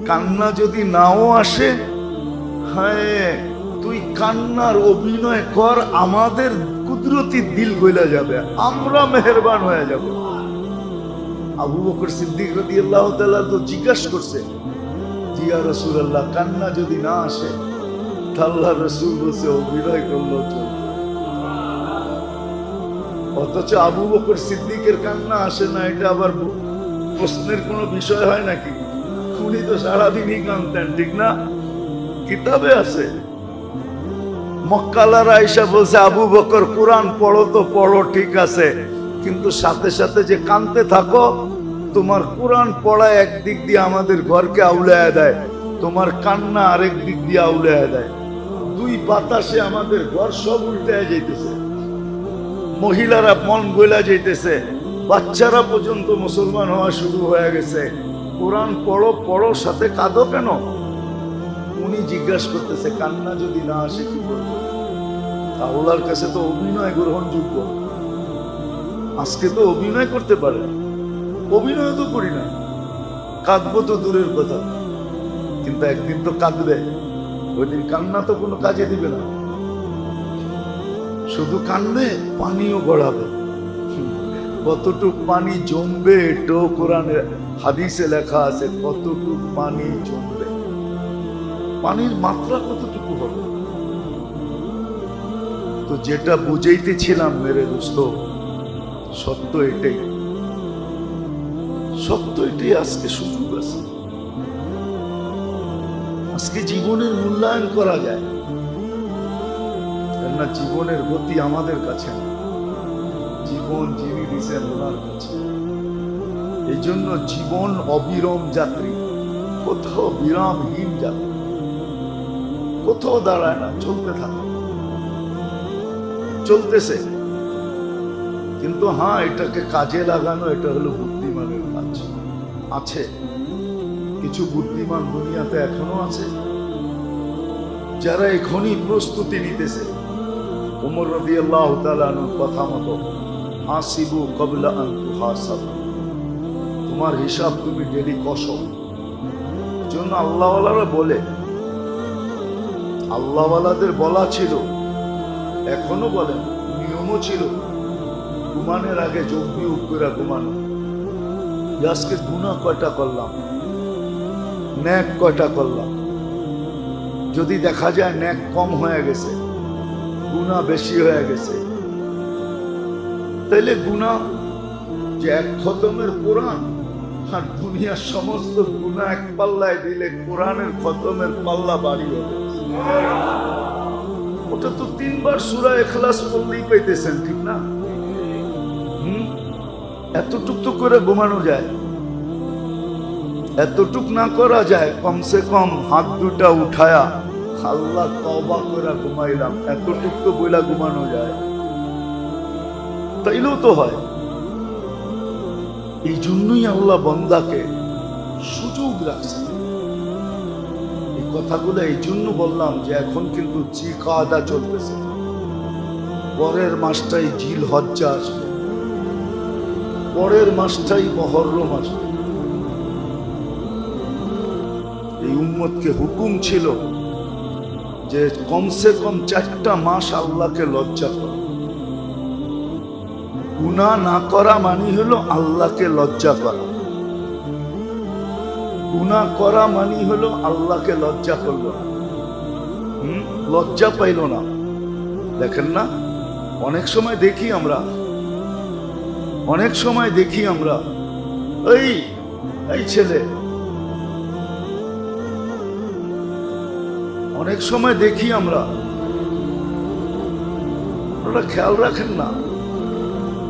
কান্না যদি নাও আসে, হ্যাঁ তুই কান্নার অভিনয় কর, আমাদের কুদরতি দিল গইলা যাবে, আমরা মেহেরবান হয়ে যাব। আবু বকর সিদ্দিক রাদিয়াল্লাহু তাআলা তো জিজ্ঞাসা করছে, ইয়া রাসূলুল্লাহ কান্না যদি না আসে, আল্লাহর রাসূল বলছে অভিনয় করলো চলবে। অথচ আবু বকর সিদ্দিকের কান্না আসে না, এটা আবার প্রশ্নের কোনো বিষয় হয় নাকি? উনি তো সারাদিনই কাঁদতেন, ঠিক না? কিতাবে আছে। মক্কালার আয়েশা বলছে, আবু বকর কোরআন পড়ো তো পড়ো ঠিক আছে, কিন্তু সাথে সাথে যে কাঁদতে থাকো, তোমার কোরআন পড়া একদিক দিয়ে আমাদের ঘরকে আউলায়া দেয়, তোমার কান্না আরেক দিক দিয়ে আউলায়া দেয়। দুই বাতাসে আমাদের ঘর সব উল্টে যাইতেছে, মহিলারা মন গইলা যাইতেছে, বাচ্চারা পর্যন্ত মুসলমান হওয়া শুরু হয়ে গেছে। কোরআন পড়ো পড়ো সাথে কাঁদো কেন? উনি জিজ্ঞাসা করতেছে কান্না যদি না আসে কি করবো? আল্লাহর কাছে তো অভিনয় গ্রহণযোগ্য। আজকে তো অভিনয় করতে পারে, অভিনয় তো করি না, কাঁদবো তো দূরের কথা, কিন্তু একদিন তো কাঁদবে। ওই দিন কান্না তো কোনো কাজে দিবে না, শুধু কান্দে, পানিও গড়াবে। কতটুক পানি জমবে এটাও কোরআনে হাদিসে লেখা আছে, কতটুক পানি জমবে, পানির মাত্রা কতটুকু হবে। তো যেটা বুঝাইতেছিলাম মেরে দোস্ত, সত্য এটাই, সত্য এটাই। আজকে সুযোগ আছে, আজকে জীবনের মূল্যায়ন করা যায় না। জীবনের গতি আমাদের কাছে না, জীবন যিনি দিয়েছেন ওনার কাছে। এই জন্য জীবন অবিরাম যাত্রী, কোথাও বিরামহীন যাত্রী, কোথাও দাঁড়ায় না, চলতে থাকে, চলতেছে। কিন্তু হ্যাঁ, এটাকে কাজে লাগানো, এটা হলো বুদ্ধিমানের কাজ। আছে কিছু বুদ্ধিমান দুনিয়াতে এখনো আছে, যারা এখনই প্রস্তুতি নিতেছে। ওমর রাদিয়াল্লাহু তাআলা আনহুর কথা মতো, হাসিবু ক্বাবলা আন তুহাসাবু, তোমার হিসাব তুমি ডেলি কষো। জন্য আল্লাহওয়ালারা বলে, আল্লাহওয়ালাদের বলা ছিল, এখনো বলেন, নিয়মও ছিল, ঘুমানোর আগে যোগ বিয়োগ করে ঘুমানো। আজকে গুনাহ কয়টা করলাম, নেক কয়টা করলাম। যদি দেখা যায় নেক কম হয়ে গেছে, গুনাহ বেশি হয়ে গেছে, তাইলে গুনাহ যে এক খতমের কোরআন আর দুনিয়ার সমস্ত গুনাহ এক পাল্লায় দিলে কোরআনের খতমের পাল্লা বাড়ি হবে। ওটা তো 3 বার সূরা ইখলাস পড়লেই পাইতেছেন, ঠিক না? এতটুক তো করে ঘুমানো যায়, এতটুক না করা যায়, কমসে কম হাত দুটা উঠায়া আল্লাহ তওবা করে ঘুমাইলাম, এতটুক তো বইলা ঘুমানো যায়, তাইলেও তো হয়। এই জন্যই আল্লাহ বান্দাকে সুযোগ রাখছে। এই কথাগুলো এই জন্য বললাম যে এখন কিন্তু জিকাদা চলতেছে, পরের মাসটাই জিল হজ্জা আসবে, পরের মাসটাই মুহররম আসবে। এই উম্মতকে হুকুম ছিল যে কমসে কম 4টা মাস আল্লাহকে লজ্জা করো। গুনাহ না করা মানে হলো আল্লাহকে লজ্জা করা, গুনাহ করা মানে হলো আল্লাহকে লজ্জা করলো না, লজ্জা পাইল না। দেখেন না, অনেক সময় দেখি আমরা, অনেক সময় দেখি আমরা, এই ছেলে, অনেক সময় দেখি আমরা, ওরা খেয়াল রাখেন না,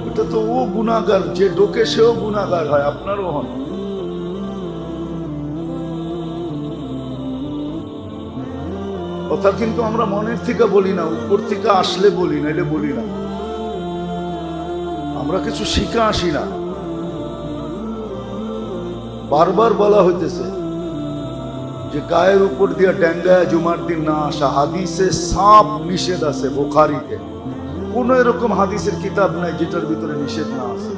এটা তো ও গুনাহগার, যে ডোকে সেও গুনাহগার হয়, আপনারও হন। কথা কিন্তু আমরা মনের থেকে বলি না, উপর থেকে আসলে বলি না, এটা বলি না, আমরা কিছু শিখা আসি না। বারবার বলা হইতেছে যে গায়ের উপর দিয়ে ডেঙ্গায় জুমার দিন না আসা, হাদিসে সাফ নিষেধ আছে। বুখারীতে কোন এরকম হাদিসের কিতাব নাই যেটার ভিতরে নিষেধ না আছে।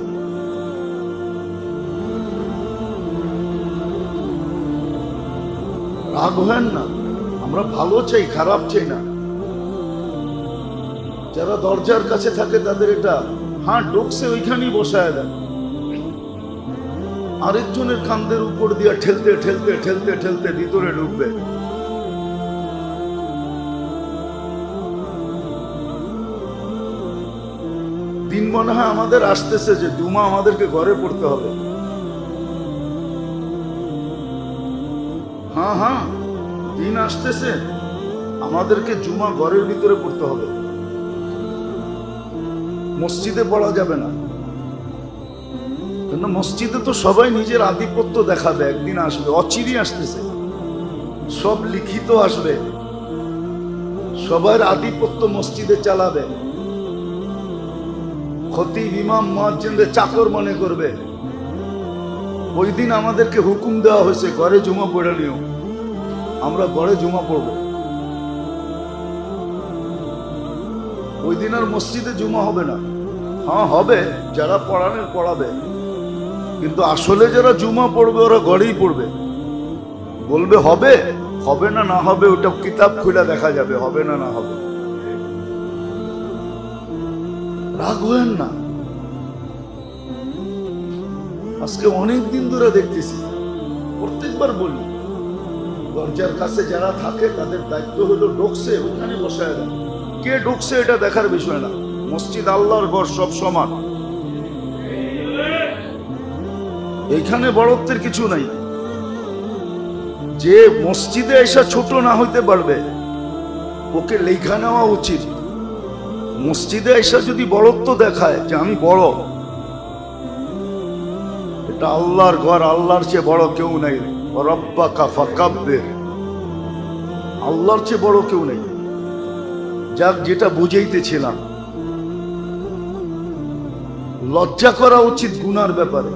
রাগ হেন না, আমরা ভালো চাই, খারাপ চাই না। যারা দরজার কাছে থাকে তাদের এটা হ্যাঁ ঢুকছে ওইখানেই বসায় দেন, আরেকজনের কান্দের উপর দিয়ে ঠেলতে ঠেলতে ঠেলতে ঠেলতে ভিতরে ঢুকবে। দিন মনে হয় আমাদের আসতেছে যে জুমা আমাদেরকে ঘরে পড়তে হবে। হ্যাঁ হ্যাঁ, দিন আসতেছে আমাদেরকে জুমা ঘরের ভিতরে পড়তে হবে, মসজিদে পড়া যাবে না। কেন মসজিদে তো সবাই নিজের আধিপত্য দেখাবে, একদিন আসবে, অচিরই আসতেছে, সব লিখিত আসবে, সবার আধিপত্য মসজিদে চালাবে, খতিব ইমাম মুয়াজ্জিনদের চাকর মনে করবে। ওই দিন আমাদেরকে হুকুম দেওয়া হয়েছে ঘরে জুমা পড়ে নিও, আমরা ঘরে জুমা পড়ব। ওই দিন আর মসজিদে জুমা হবে না। হ্যাঁ হবে, যারা পড়ানোর পড়াবে, কিন্তু আসলে যারা জুমা পড়বে ওরা ঘরেই পড়বে। বলবে হবে, হবে না না হবে ওটা কিতাব খুলে দেখা যাবে, হবে না না হবে। রাগ হয়েন না। আজকে অনেক দিন ধরে দেখতেছি, প্রত্যেকবার বলি দরজার কাছে যারা থাকে তাদের দায়িত্ব হলো ঢুকছে ওখানে বসায় দেন। কে ঢুকছে এটা দেখার বিষয় না, মসজিদ আল্লাহর ঘর, সব সমান, এখানে বড়ত্বের কিছু নাই। যে মসজিদে এসে ছোট না হইতে পারবে ওকে লেখা নেওয়া উচিত। মসজিদে এসে যদি বড়ত্ব দেখায় যে আমি বড়, এটা আল্লাহর ঘর, আল্লাহর চেয়ে বড় কেউ নাই, রব্বাকা ফাকাব্বির, আল্লাহর চেয়ে বড় কেউ নেই। যাক, যেটা বুঝাইতেছিলাম, লজ্জা করা উচিত গুনার ব্যাপারে।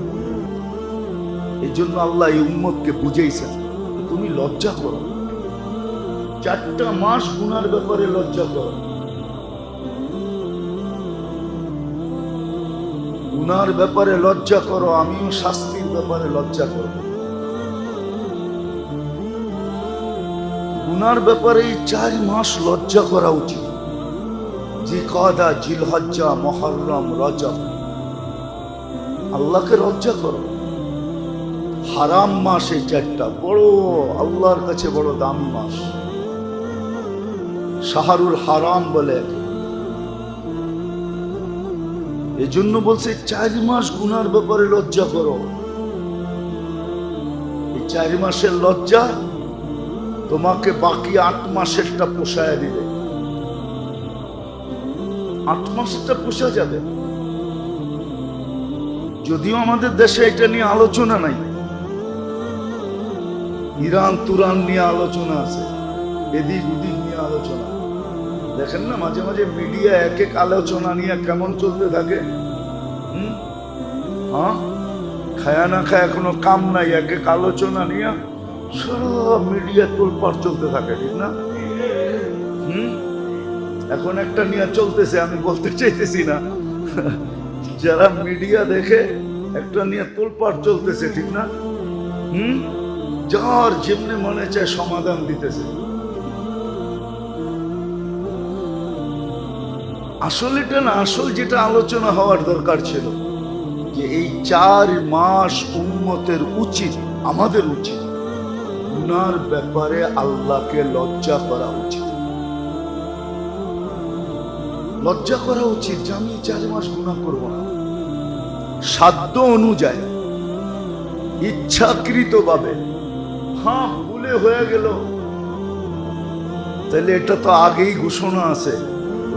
এই জন্য আল্লাহ এই উম্মতকে বুঝাইছেন তুমি লজ্জা করো, 4টা মাস গুনার ব্যাপারে লজ্জা করো। গুনার ব্যাপারে লজ্জা করো, আমিও শাস্তির ব্যাপারে লজ্জা করব। গুনার ব্যাপারে এই 4 মাস লজ্জা করা উচিত। জিলকাদা, জিলহজ্জা, মুহররম, রজব, আল্লাহকে লজ্জা করো। হারাম মাস এই 4টা, বড় আল্লাহর কাছে বড় দামি মাস, শাহরুল হারাম বলে। এই জন্য বলছে 4 মাস গুনার ব্যাপারে লজ্জা করো। এই 4 মাসের লজ্জা তোমাকে বাকি 8 মাসেরটা পোষায় দিবে। 8 মাসেরটা পোষা যাবে। যদিও আমাদের দেশে এটা নিয়ে আলোচনা নাই, ইরান তুরান নিয়ে আলোচনা আছে, এদিক ওদিক নিয়ে আলোচনা। দেখেন না মাঝে মাঝে মিডিয়া এক এক আলোচনা নিয়ে কেমন চলতে থাকে। হ্যাঁ, খায়া না খায়া কোনো কাম নাই, এক এক আলোচনা নিয়ে সব মিডিয়া তোলপাড় চলতে থাকে, ঠিক না? এখন একটা নিয়ে চলতেছে, আমি বলতে চাইতেছি না, যারা মিডিয়া দেখে একটা নিয়ে তোলপাড় চলতেছে, ঠিক না? যার যেমনি মনে চায় সমাধান দিতেছে। আসলে এটা না, আসল যেটা আলোচনা হওয়ার দরকার ছিল যে এই 4 মাস উম্মতের উচিত, আমাদের উচিত গুনার ব্যাপারে আল্লাহকে লজ্জা করা উচিত। লজ্জা করা উচিত যে আমি 4 মাস গুনাহ করব না, সাধ্য অনুযায়ী, ইচ্ছাকৃত ভাবে। হ্যাঁ, ভুলে হয়ে গেল, তাহলে এটা তো আগেই ঘোষণা আছে,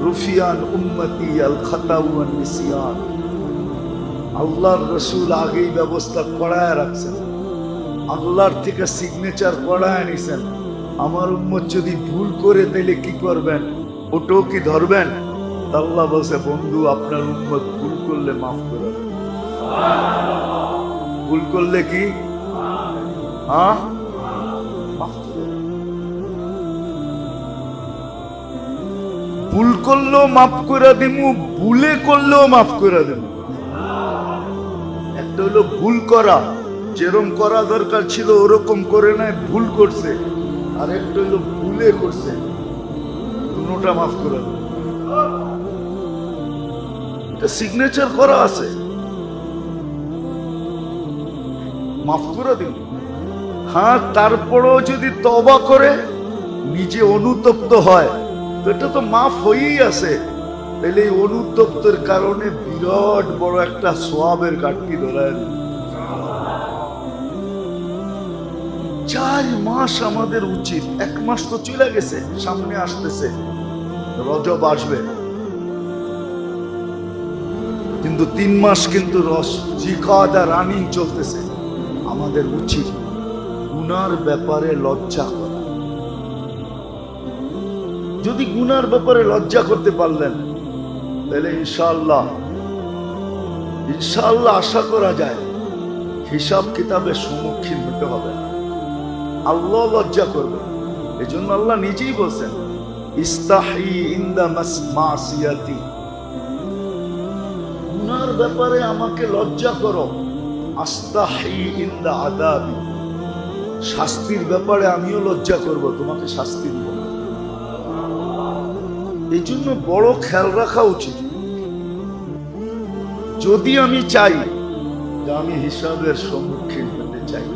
রুফিয়ান উম্মতি আল খাতা ওয়ান নিসিয়ান। আল্লাহর রাসূল আগেই ব্যবস্থা করায় রাখছেন, আল্লাহর থেকে সিগনেচার করায় নিছেন। আমার উম্মত যদি ভুল করে তাহলে কি করবেন, ওটাও কি ধরবেন? আল্লাহ বলছে, বন্ধু আপনার উম্মত ভুল করলে মাফ করে দেন। ভুল করলে কি? হ্যাঁ, ভুল করলেও মাফ করে দিমু, ভুলে করলেও মাফ করে দিমু। একটা হলো ভুল করা, যেরকম করা দরকার ছিল ওরকম করে নাই, ভুল করছে, আর একটা হলো ভুলে করছে, দুটোটা মাফ করে দেন। এটা সিগনেচার করা আছে, মাফ করে দিন। হ্যাঁ, তারপরেও যদি তওবা করে নিজে অনুতপ্ত হয় তো এটা তো মাফ হয়েই আছে। তাহলে এই অনুতপ্তের কারণে বিরাট বড় একটা সওয়াবের ঘাটতি ধরায়। 4 মাস আমাদের উচিত, 1 মাস তো চলে গেছে, সামনে আসতেছে রজব আসবে, কিন্তু 3 মাস কিন্তু জিকাদা রানিং চলতেছে। আমাদের উচিত গুনার ব্যাপারে লজ্জা করা। যদি গুনার ব্যাপারে লজ্জা করতে পারলেন তাহলে ইনশাআল্লাহ আশা করা যায় হিসাব কিতাবের সম্মুখীন হতে হবে, আল্লাহ লজ্জা করবে। এই জন্য আল্লাহ নিজেই বলছেন, ইস্তাহি ইনদা মাসিয়াতি, গুনার ব্যাপারে আমাকে লজ্জা করো, আস্তাহি ইনদা আদাবি, শাস্তির ব্যাপারে আমিও লজ্জা করব, তোমাকে শাস্তি দিব। এই জন্য বড় খেয়াল রাখা উচিত। যদি আমি চাই যে আমি হিসাবের সম্মুখীন হতে চাই,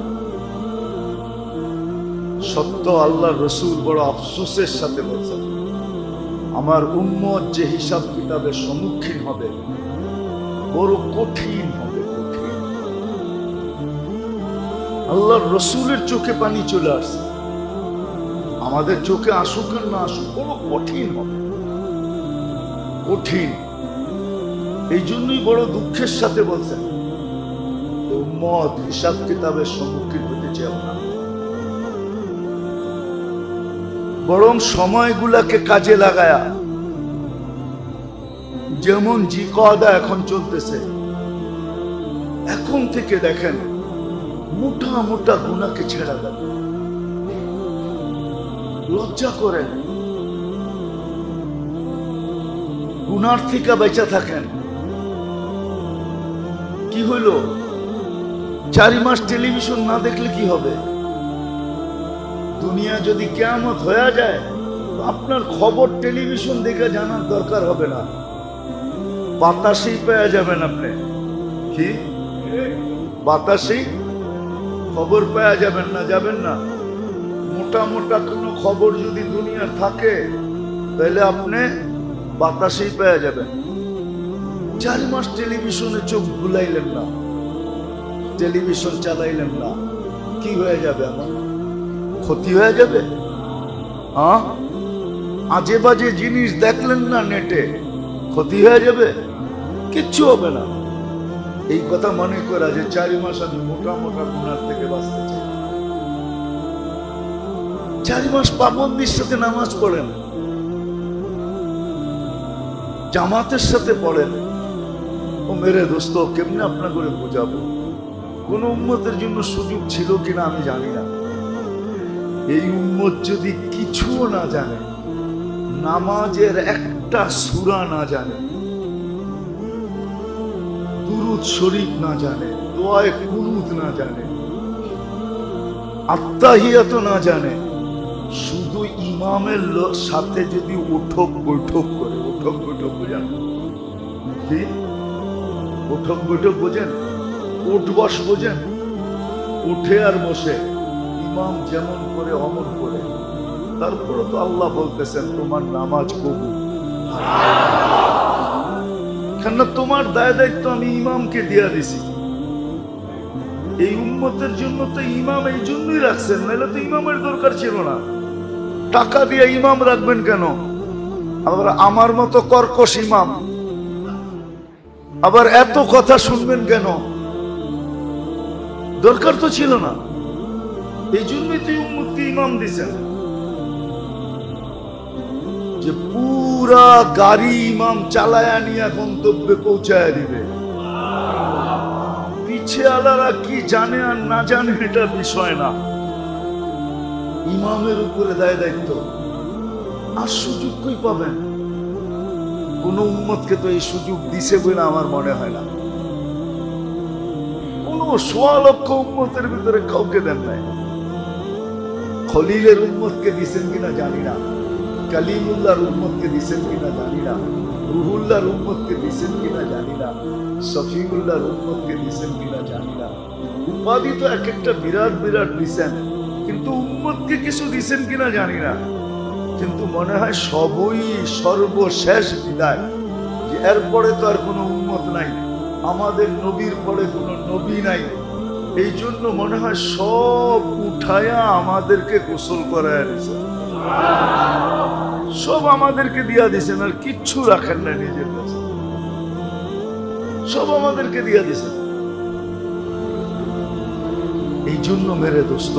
সত্য আল্লাহ রসুল বড় আফসোসের সাথে বলছেন, আমার উম্মত যে হিসাব কিতাবের সম্মুখীন হবে বড় কঠিন হবে, কঠিন। আল্লাহর রসুলের চোখে পানি চলে আসছে, আমাদের চোখে আসুক আর না আসুক বড় কঠিন হবে, কঠিন। এই জন্যই বড় দুঃখের সাথে বলছেন, উম্মত হিসাব কিতাবের সম্মুখীন হতে চাও না, বরং সময়গুলাকে কাজে লাগায়া, যেমন জিকাদা এখন চলতেছে, এখন থেকে দেখেন মোটা মোটা গুনাহকে ছেড়া দেন, লজ্জা করেন, গুনার থেকে বেঁচে থাকেন। কি হইল, 4 মাস টেলিভিশন না দেখলে কি হবে? দুনিয়া যদি কিয়ামত হয়ে যায় আপনার খবর টেলিভিশন দেখে জানার দরকার হবে না, বাতাসেই পেয়ে যাবেন আপনি। কি বাতাসেই খবর পেয়ে যাবেন না, যাবেন না। মোটা মোটা কোনো খবর যদি দুনিয়ার থাকে তাহলে আপনি বাতাসেই পেয়ে যাবেন। 4 মাস টেলিভিশনে চোখ ভুলাইলেন না, টেলিভিশন চালাইলেন না, কি হয়ে যাবে? আমার ক্ষতি হয়ে যাবে। হ্যাঁ, আজে বাজে জিনিস দেখলেন না নেটে, ক্ষতি হয়ে যাবে? কিচ্ছু হবে না। এই কথা মনে করা যে 4 মাস আমি মোটা মোটা গুনার থেকে বাঁচতে চাই। 4 মাস পাবন্দির সাথে নামাজ পড়েন, জামাতের সাথে পড়েন। ও মেরে দোস্ত, কেমনে আপনার করে বোঝাবো? কোন উম্মতের জন্য সুযোগ ছিল কিনা আমি জানি না। এই উম্মত যদি কিছুও না জানে, নামাজের একটা সূরা না জানে, দুরূদ শরীফ না জানে, দোয়ায়ে কুনুত না জানে, আত্তাহিয়াত না জানে, শুধু ইমামের সাথে যদি উঠক বৈঠক করে, উঠক বৈঠক বোঝেন? কি উঠক বৈঠক বোঝেন? উঠ বস বোঝেন? উঠে আর বসে ইমাম যেমন করে অমন করে, তারপরে তো আল্লাহ বলতেছেন তোমার নামাজ কবুল। কেন? তোমার দায় দায়িত্ব আমি ইমামকে দিয়া দিছি। এই উম্মতের জন্য তো ইমাম এই জন্যই রাখছেন, নাহলে তো ইমামের দরকার ছিল না। টাকা দিয়ে ইমাম রাখবেন কেন? আবার আমার মতো কর্কশ ইমাম, আবার এত কথা শুনবেন কেন? দরকার তো ছিল না। এই জন্যই তো উম্মতকে ইমাম দিছেন, যে পুরা গাড়ি ইমাম চালায়া নিয়ে গন্তব্যে পৌঁছায় দিবে। পিছে আলারা কি জানে আর না জানে এটা বিষয় না, ইমামের উপরে দায় দায়িত্ব। আর সুযোগ কই পাবেন? কোন উম্মতকে তো এই সুযোগ দিছে বলে আমার মনে হয় না। কোন 1.25 লক্ষ উম্মতের ভিতরে কাউকে দেন নাই। খলিলের উম্মতকে দিছেন কিনা জানি না, কালিমুল্লাহর উম্মতকে দিছেন কিনা জানি না, রুহুল্লাহর উম্মতকে দিছেন কিনা জানি না, শফিউল্লাহর উম্মতকে দিছেন কিনা জানি না। উপাধি তো এক একটা বিরাট বিরাট দিছেন, কিন্তু উম্মতকে কিছু দিছেন কিনা জানি না। কিন্তু মনে হয় সবই সর্বশেষ বিদায়, যে এরপরে তো আর কোনো উম্মত নাই, আমাদের নবীর পরে কোনো নবী নাই। এই জন্য মনে হয় সব উঠায়া আমাদেরকে গোসল করায় দিয়েছেন, সব আমাদেরকে দিয়া দিছেন, আর কিচ্ছু রাখেন না নিজের কাছে, সব আমাদেরকে দিয়া দিছেন। এই জন্য মেরে দোস্ত,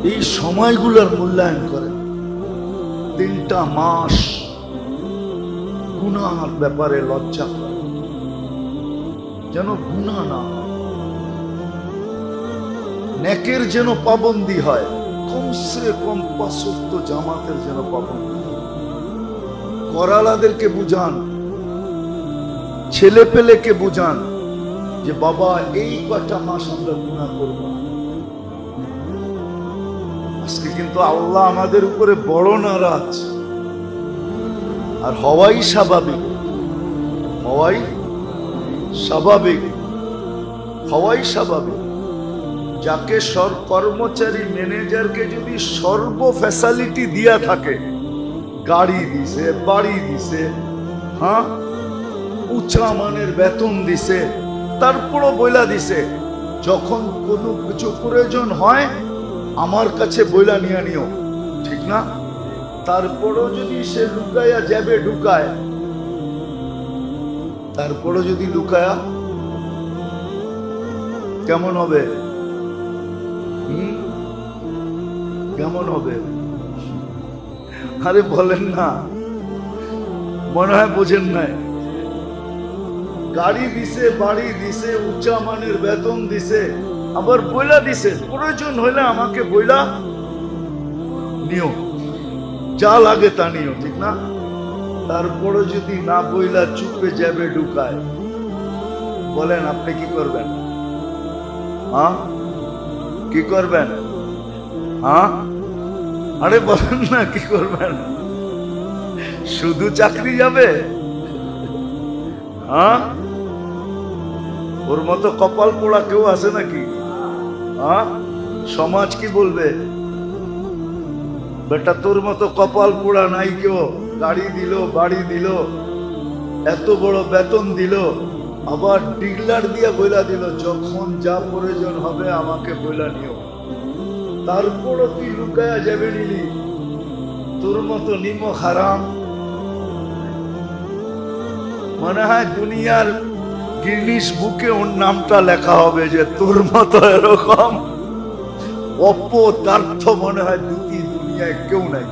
এই সময়গুলোর মূল্যায়ন করেন। 3টা মাস গুনাহর ব্যাপারে লজ্জা করে, যেন গুনাহ না হয়, নেকের যেন পাবন্দি হয়, কমসে কম 5 ওয়াক্ত জামাতের যেন পাবন্দি। করালাদেরকে বুঝান, ছেলে পেলেকে বুঝান যে বাবা এই কটা মাস আমরা গুনাহ করব। আজকে কিন্তু আল্লাহ আমাদের উপরে বড় নারাজ, আর হওয়াই স্বাভাবিক, হওয়াই স্বাভাবিক, হওয়াই স্বাভাবিক। যাকে কর্মচারী ম্যানেজারকে যদি সর্ব ফ্যাসিলিটি দিয়া থাকে, গাড়ি দিছে, বাড়ি দিছে, হ্যাঁ, উঁচা মানের বেতন দিছে, তারপরও বইলা দিছে যখন কোনো কিছু প্রয়োজন হয় আমার কাছে বইলা নিয়ে নিও, ঠিক না? তারপরও যদি সে লুকায়া যাবে ঢুকায়, তারপরও যদি লুকায়া, কেমন হবে? কেমন হবে? আরে বলেন না, মনে হয় বোঝেন নাই। গাড়ি দিছে, বাড়ি দিছে, উঁচা মানের বেতন দিছে, আবার বইলা দিছে প্রয়োজন হইলে আমাকে বইলা নিও, যা লাগে তা নিও, ঠিক না? তারপরে যদি না বইলা চুপে যাবে ঢুকায়, বলেন আপনি কি করবেন? হ্যাঁ, কি করবেন? হ্যাঁ, আরে বলেন না, কি করবেন? শুধু চাকরি যাবে? হ্যাঁ, ওর মতো কপাল পোড়া কেউ আছে নাকি? হ্যাঁ, সমাজ কি বলবে? বেটা তোর মতো কপাল পোড়া নাই কেউ, গাড়ি দিল, বাড়ি দিল, এত বড় বেতন দিল, আবার ডিগলার দিয়ে বইলা দিল যখন যা প্রয়োজন হবে আমাকে বইলা নিও। তারপরও তুই লুকায়া যাবে নিলি, তোর মতো নিমক হারাম। মনে হয় দুনিয়ার গিনিস বুকে ওর নামটা লেখা হবে যে তোর মতো এরকম অপদার্থ মনে হয় দুনিয়ায় কেউ নাই।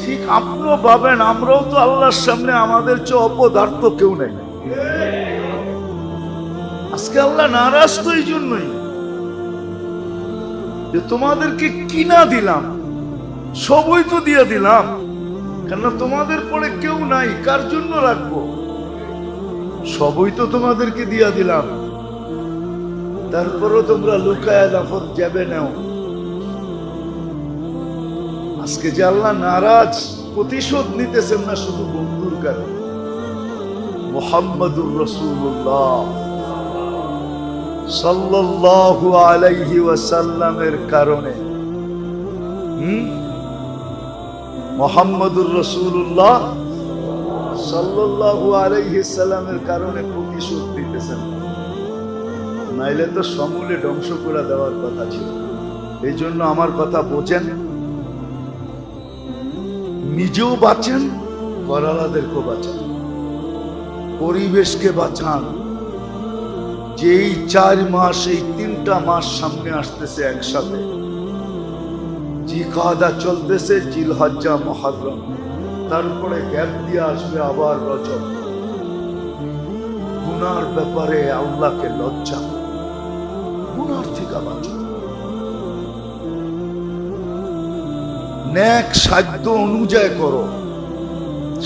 ঠিক আপনিও ভাবেন, আমরাও তো আল্লাহর সামনে আমাদের চেয়ে অপদার্থ কেউ নাই। আজকে আল্লাহ নারাজ তো এই জন্যই যে তোমাদেরকে কিনা দিলাম, সবই তো দিয়ে দিলাম, কেন তোমাদের পরে কেউ নাই, কার জন্য রাখবো? সবই তো তোমাদেরকে দিয়া দিলাম, তারপরও তোমরা লুকায়া লাফত যাবে নাও। আজকে যে আল্লাহ নারাজ, প্রতিশোধ নিতেছেন না শুধু বন্ধুর কারণে, মুহাম্মাদুর রাসূলুল্লাহ সাল্লাল্লাহু আলাইহি ওয়াসাল্লামের কারণে। মুহাম্মাদুর রাসূলুল্লাহ সাল্লাল্লাহু আলাইহি সাল্লামের কারণে প্রতিশোধ নিতেছেন, নাইলে তো সমূলে ধ্বংস করে দেওয়ার কথা ছিল। এই জন্য আমার কথা বোঝেন, নিজেও বাঁচেন, করালাদেরকেও বাঁচান, পরিবেশকে বাঁচান। যেই 4 মাস, এই 3টা মাস সামনে আসতেছে একসাথে, জিকাদা চলতেছে, জিলহজ্জা, মুহররম, তারপরে গ্যাপ দিয়ে আসবে আবার রজব। গুনার ব্যাপারে আল্লাহকে লজ্জা, গুনার থেকে বাঁচো। নেক সাধ্য অনুযায়ী করো,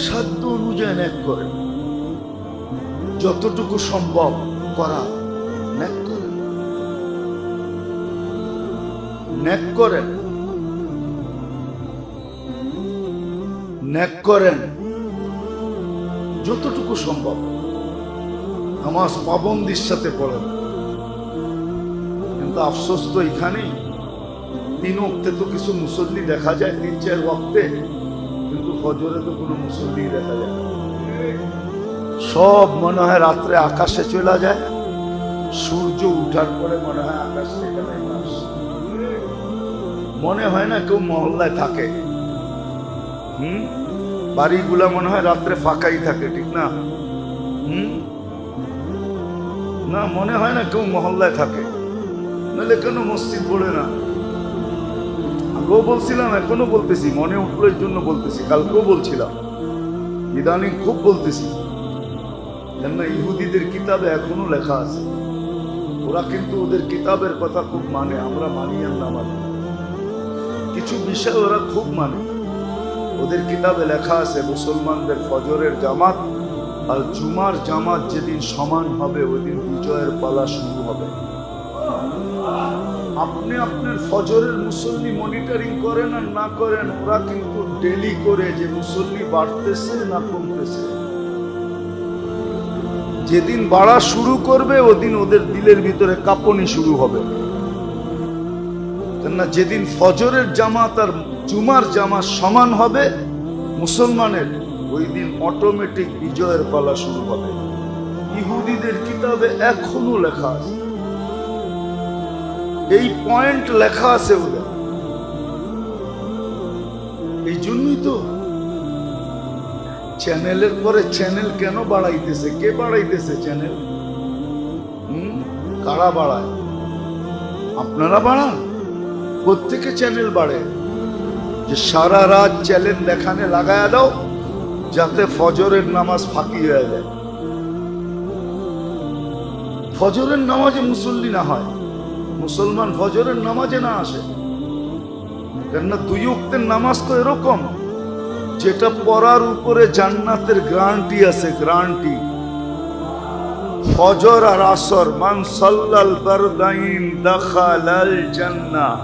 সাধ্য অনুযায়ী নেক করে, যতটুকু সম্ভব করা নেক করেন, নেক করেন। নেক করেন যতটুকু সম্ভব, নামাজ পাবন্দির সাথে পড়েন। কিন্তু আফসোস তো এখানেই, 3 ওয়াক্তে তো কিছু মুসল্লি দেখা যায়, 3-4 ওয়াক্তে, কিন্তু ফজরে তো কোনো মুসল্লি দেখা যায় না। সব মনে হয় রাত্রে আকাশে চলে যায়, সূর্য উঠার পরে মনে হয় আকাশ থেকে নেমে আসে। মনে হয় না কেউ মহল্লায় থাকে। বাড়িগুলা মনে হয় রাত্রে ফাঁকাই থাকে, ঠিক না? না, মনে হয় না কেউ মহল্লায় থাকে, নাহলে কেন মসজিদ পড়ে না? আগেও বলছিলাম, এখনো বলতেছি, মনে উঠলো এর জন্য বলতেছি, কালকেও বলছিলাম, ইদানিং খুব বলতেছি। কেননা ইহুদিদের কিতাবে এখনো লেখা আছে, ওরা কিন্তু ওদের কিতাবের কথা খুব মানে, আমরা মানি আর না মানি, কিছু বিষয় ওরা খুব মানে। ওদের কিতাবে লেখা আছে মুসলমানদের ফজরের জামাত আর জুমার জামাত যেদিন সমান হবে ওই দিন বিজয়ের পালা শুরু হবে। আপনি আপনার ফজরের মুসল্লি মনিটরিং করেন আর না করেন, ওরা কিন্তু ডেলি করে যে মুসল্লি বাড়তেছে না কমতেছে। যেদিন বাড়া শুরু করবে ওদিন ওদের দিলের ভিতরে কাঁপুনি শুরু হবে। কেননা যেদিন ফজরের জামাত আর জুমার জামাত সমান হবে মুসলমানের, ওই দিন অটোমেটিক বিজয়ের পালা শুরু হবে। ইহুদিদের কিতাবে এখনো লেখা আছে, এই পয়েন্ট লেখা আছে ওদের। এই জন্যই তো চ্যানেলের পরে চ্যানেল কেন বাড়াইতেছে? কে বাড়াইতেছে চ্যানেল? কারা বাড়ায়? আপনারা বাড়ান। প্রত্যেকে চ্যানেল বাড়ে, যে সারা রাত চ্যানেল দেখানে লাগায়া দাও যাতে ফজরের নামাজ ফাঁকি হয়ে যায়, ফজরের নামাজে মুসল্লি না হয়, মুসলমান ফজরের নামাজে না আসে। কেননা 2 ওয়াক্তের নামাজ তো এরকম যেটা পড়ার উপরে জান্নাতের গ্যারান্টি আছে, গ্যারান্টি। ফজর আর আসর, মান সাল্লাল বারদাইন দাখালাল জান্নাহ।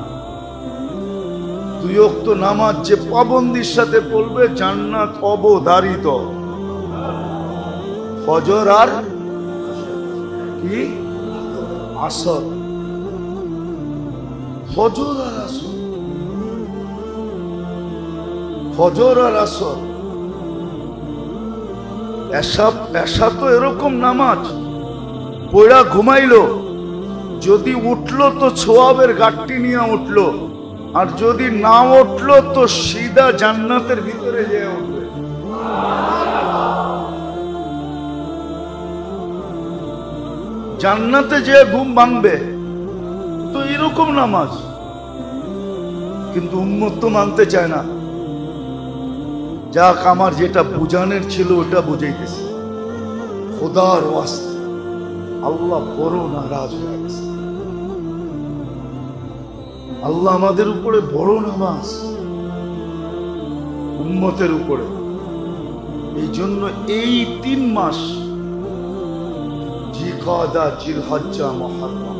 2 ওয়াক্ত নামাজ যে পাবন্দির সাথে পড়বে জান্নাত অবধারিত। ফজর আর কি আসর, ফজর আর আসর, ফজর আর আসর। এশা তো এরকম নামাজ পড়া ঘুমাইলো, যদি উঠলো তো ছোয়াবের গাঠটি নিয়ে উঠলো, আর যদি না উঠলো তো সিধা জান্নাতের ভিতরে যেয়ে উঠবে। জান্নাতে যে ঘুম ভাঙবে, তো এরকম নামাজ। কিন্তু উম্মত তো মানতে চায় না। যাক, আমার যেটা বুঝানোর ছিল ওটা বুঝাইতেছি। খোদার ওয়াস্তে আল্লাহ বড় নারাজ হয়ে গেছে। আল্লাহ আমাদের উপরে বড় নামাজ, উম্মতের উপরে। এই জন্য এই 3 মাস জিলকাদা, জিলহজ্জা, মুহররম,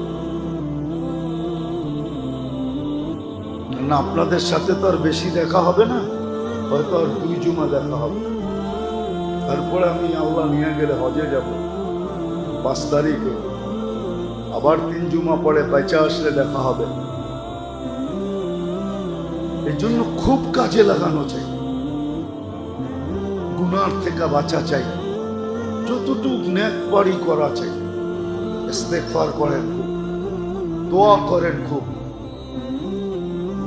না আপনাদের সাথে তো আর বেশি দেখা হবে না, হয়তো আর 2 জুমা দেখা হবে। তারপরে আমি আল্লাহ নিয়ে গেলে হজে যাব 5 তারিখে, আবার 3 জুমা পরে বেঁচে আসলে দেখা হবে। এই জন্য খুব কাজে লাগানো চাই, গুনার থেকে বাঁচা চাই, যতটুকু নেক পারি করা চাই। ইস্তেগফার করেন খুব, দোয়া করেন খুব,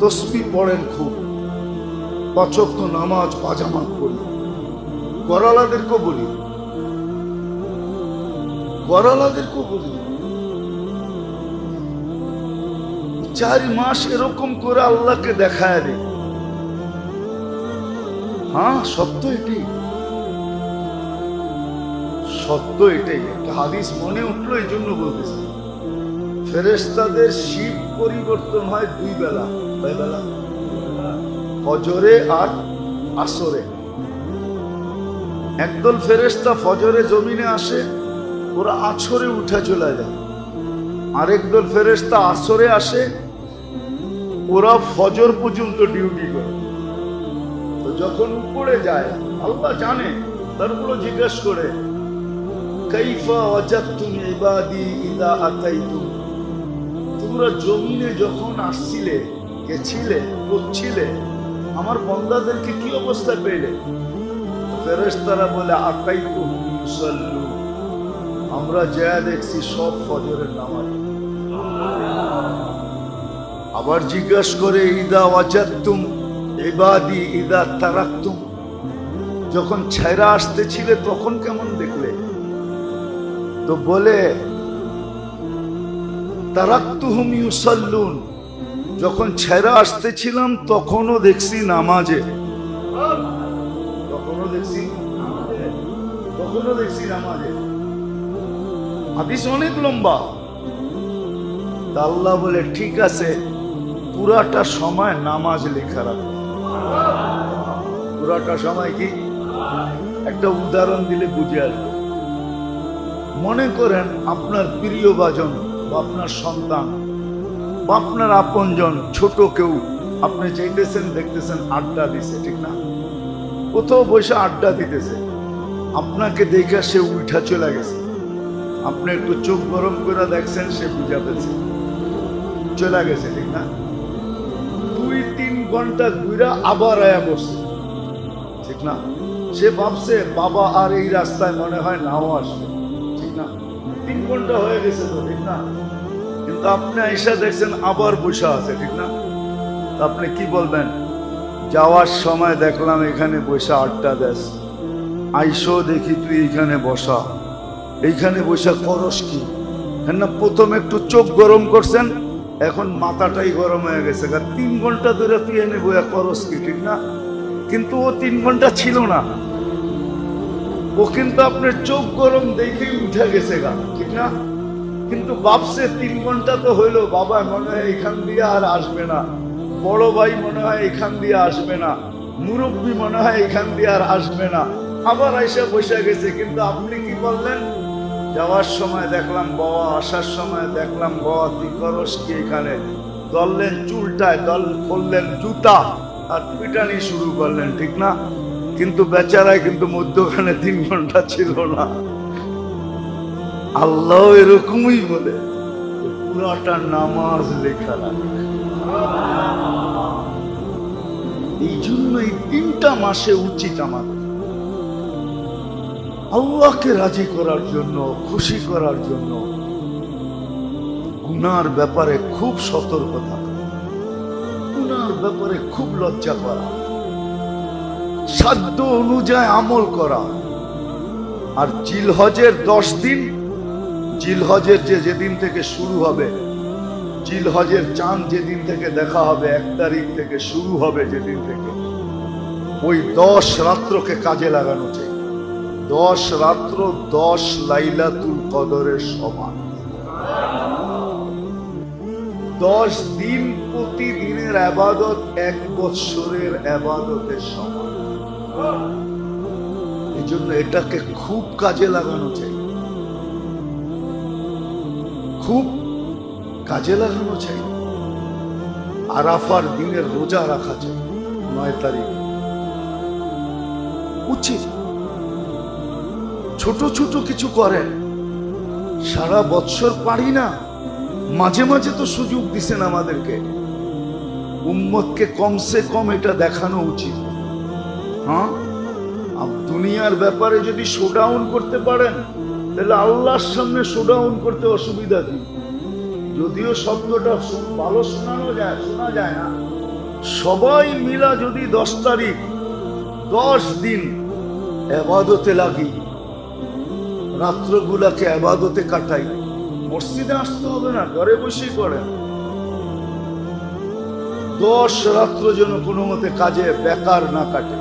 তাসবিহ পড়েন খুব, 5 ওয়াক্ত নামাজ পাজামাত করি। গরালাদেরকেও বলি, গরালাদেরকেও বলি 4 মাস এরকম করে আল্লাহকে দেখায় দে। হ্যাঁ, সত্য এটাই, সত্য এটাই। একটা হাদিস মনে উঠলো এই জন্য বলতেছি, ফেরেশতাদের শিফট পরিবর্তন হয় 2 বেলা, কয় বেলা? ফজরে আর আসরে। একদল ফেরেশতা ফজরে জমিনে আসে, ওরা আসরে উঠে চলে যায়। আরেক দল ফেরেশতা আসরে আসে, ওরা ফজর পর্যন্ত ডিউটি করে। যখন উপরে যায় আল্লাহ জানে, তারপরে জিজ্ঞেস করে কাইফা ওয়াজাদতুম ইবাদি ইযা আতাইতুম, তোমরা জমিনে যখন আসছিলে, গেছিলে, করছিলে, আমার বান্দাদেরকে কি অবস্থা পেলে? ফেরেশতারা বলে আতাইতুহুম ইউসাল্লু, আমরা যা দেখছি সব ফজরের নামাজ। আবার জিজ্ঞেস করে ইদা ওয়াজাদতুম ইবাদি ইদা তারাকতুম, যখন ছায়রা আসতেছিলে তখন কেমন দেখলে? তো বলে তারাকতুহুম ইউসাল্লুন, যখন ছায়রা আসতেছিলাম তখনও দেখছি নামাজে, তখনও দেখছি নামাজে। হাদিস অনেক লম্বা। আল্লাহ বলে ঠিক আছে, পুরাটা সময় নামাজ লেখা রাখো। পুরাটা সময় কি? একটা উদাহরণ দিলে বুঝে আসবে। মনে করেন আপনার প্রিয় ভাজন বা আপনার সন্তান বা আপনার আপনজন ছোট কেউ, আপনি চাইতেছেন, দেখতেছেন আড্ডা দিছে, ঠিক না? কোথাও বসে আড্ডা দিতেছে, আপনাকে দেখে সে উঠা চলে গেছে, আপনি একটু চোখ গরম করে দেখছেন, সে বুঝা পেয়েছে, চলে গেছে, ঠিক না? 2-3 ঘন্টা ঘুরা আবার আয়া বসছে, ঠিক না? সে ভাবছে বাবা আর এই রাস্তায় মনে হয় নাও আসবে, ঠিক না? 3 ঘন্টা হয়ে গেছে তো, ঠিক না? কিন্তু আপনি এসে দেখছেন আবার বসা আছে, ঠিক না? আপনি কি বলবেন? যাওয়ার সময় দেখলাম এখানে বসা আড্ডা দেশ, আইসো দেখি তুই এইখানে বসা, এইখানে বসা করস কি? হ্যাঁ না, প্রথম একটু চোখ গরম করছেন, এখন মাথাটাই গরম হয়ে গেছে। 3 ঘন্টা ধরে তুই এনে বইয়া করস কি, ঠিক না? কিন্তু ও 3 ঘন্টা ছিল না, ও কিন্তু আপনার চোখ গরম দেখেই উঠে গেছে গা, ঠিক না? কিন্তু ভাবছে 3 ঘন্টা তো হইলো, বাবা মনে হয় এখান দিয়ে আর আসবে না, বড় ভাই মনে হয় এখান দিয়ে আসবে না, মুরব্বী মনে হয় এখান দিয়ে আর আসবে না, আবার আইসা বসে গেছে। কিন্তু আপনি কি বললেন? যাওয়ার সময় দেখলাম বাবা, আসার সময় দেখলাম বাবা, তুই করস কি এখানে? দললেন চুলটায়, দল করলেন জুতা আর পিটানি শুরু করলেন, ঠিক না? কিন্তু বেচারায় কিন্তু মধ্যখানে 3 ঘন্টা ছিল না। আল্লাহ এরকমই বলে, পুরাটা নামাজ লেখা রাখে। এই জন্য এই 3টা মাসে উচিত আমাদের আল্লাহকে রাজি করার জন্য, খুশি করার জন্য গুনার ব্যাপারে খুব সতর্ক থাকা, গুনার ব্যাপারে খুব লজ্জা করা, সাধ্য অনুযায়ী আমল করা। আর জিলহজের 10 দিন, জিলহজের যেদিন থেকে শুরু হবে, জিলহজের চাঁদ যেদিন থেকে দেখা হবে, 1 তারিখ থেকে শুরু হবে, যেদিন থেকে, ওই 10 রাত্রকে কাজে লাগানো চাই। 10 রাত্র 10 লাইলাতুল কদরের সমান। 10 দিন প্রতিদিনের ইবাদত 1 বৎসরের ইবাদতের সমান। এই জন্য এটাকে খুব কাজে লাগানো চাই, খুব কাজে লাগানো চাই। আরাফার দিনের রোজা রাখা চাই 9 তারিখ, উচিত। ছোট ছোট কিছু করেন, সারা বৎসর পারি না, মাঝে মাঝে তো সুযোগ দিছেন আমাদেরকে, উম্মতকে কমসে কম এটা দেখানো উচিত। হ্যাঁ, দুনিয়ার ব্যাপারে যদি শোডাউন করতে পারেন, তাহলে আল্লাহর সামনে শোডাউন করতে অসুবিধা কি? যদিও শব্দটা ভালো শোনা যায় না, সবাই মিলা যদি 10 তারিখ 10 দিন ইবাদতে লাগি, রাত্রগুলাকে ইবাদতে কাটাই, মসজিদে আসতে হবে না, ঘরে বসেই করেন। 10 রাত্র যেন কোনো মতে কাজে বেকার না কাটে,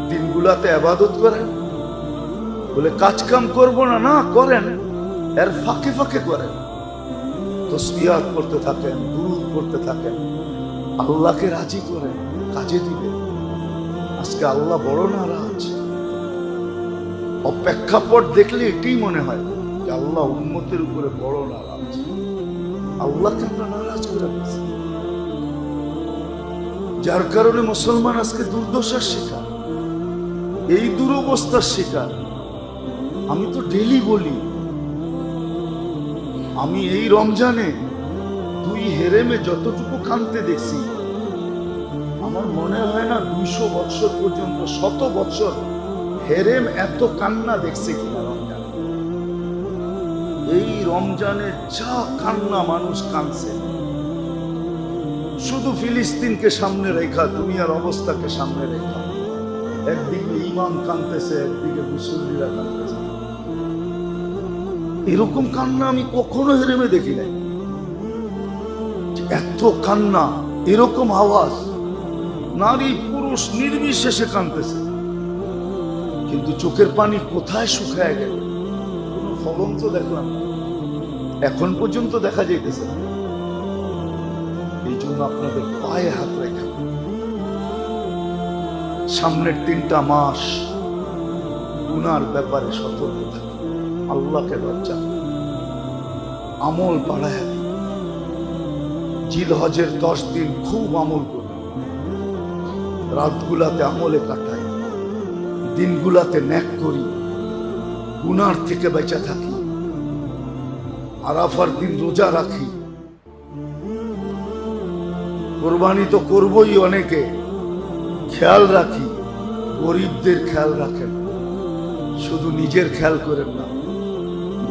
দিনগুলাতে ইবাদত করেন। বলে কাজ কাম করবো না, না করেন, এর ফাঁকে ফাঁকে করেন, তাসবিহাত করতে থাকেন, দুরূদ পড়তে থাকেন, আল্লাহকে রাজি করেন, কাজে দিবেন। আজকে আল্লাহ বড় নারাজ। অপেক্ষাপট দেখলে এটাই মনে হয় যে আল্লাহ উম্মতের উপরে বড় নারাজ। আল্লাহকে আমরা নারাজ করে ফেলছি। যার কারণে মুসলমান আজকে দুর্দশার শিকার, এই দুরবস্থার শিকার। আমি তো ডেলি বলি, আমি এই রমজানে 2 হেরেমে যতটুকু কাঁদতে দেখছি, আমার মনে হয় না 200 বছর পর্যন্ত, 100 বছর হেরেম এত কান্না দেখছে কিনা রমজান। এই রমজানে যা কান্না মানুষ কাঁদছে, শুধু ফিলিস্তিনকে সামনে রেখা, দুনিয়ার অবস্থাকে সামনে রেখা। একদিকে ইমাম কাঁদতেছে, একদিকে মুসল্লিরা কাঁদতেছে। এরকম কান্না আমি কখনো হেরেমে দেখি নাই। এত কান্না, এরকম আওয়াজ, নারী পুরুষ নির্বিশেষে কাঁদতেছে। কিন্তু চোখের পানি কোথায় শুকায় গেল? কোন ফলন তো দেখলাম না, এখন পর্যন্ত দেখা যাইতেছে না। এই জন্য আপনাদের পায়ে হাত রেখা, সামনের 3টা মাস গুনার ব্যাপারে সতর্ক থাকে, আল্লাহকে লজ্জা, আমল বাড়ায়। জিলহজের 10 দিন খুব আমল করি, রাতগুলাতে আমলে কাটাই, দিনগুলাতে ন্যাক করি, গুনার থেকে বেঁচে থাকি। আরাফার দিন রোজা রাখি। কোরবানি তো করবই অনেকে, খেয়াল রাখি, গরিবদের খেয়াল রাখেন। শুধু নিজের খেয়াল করেন না,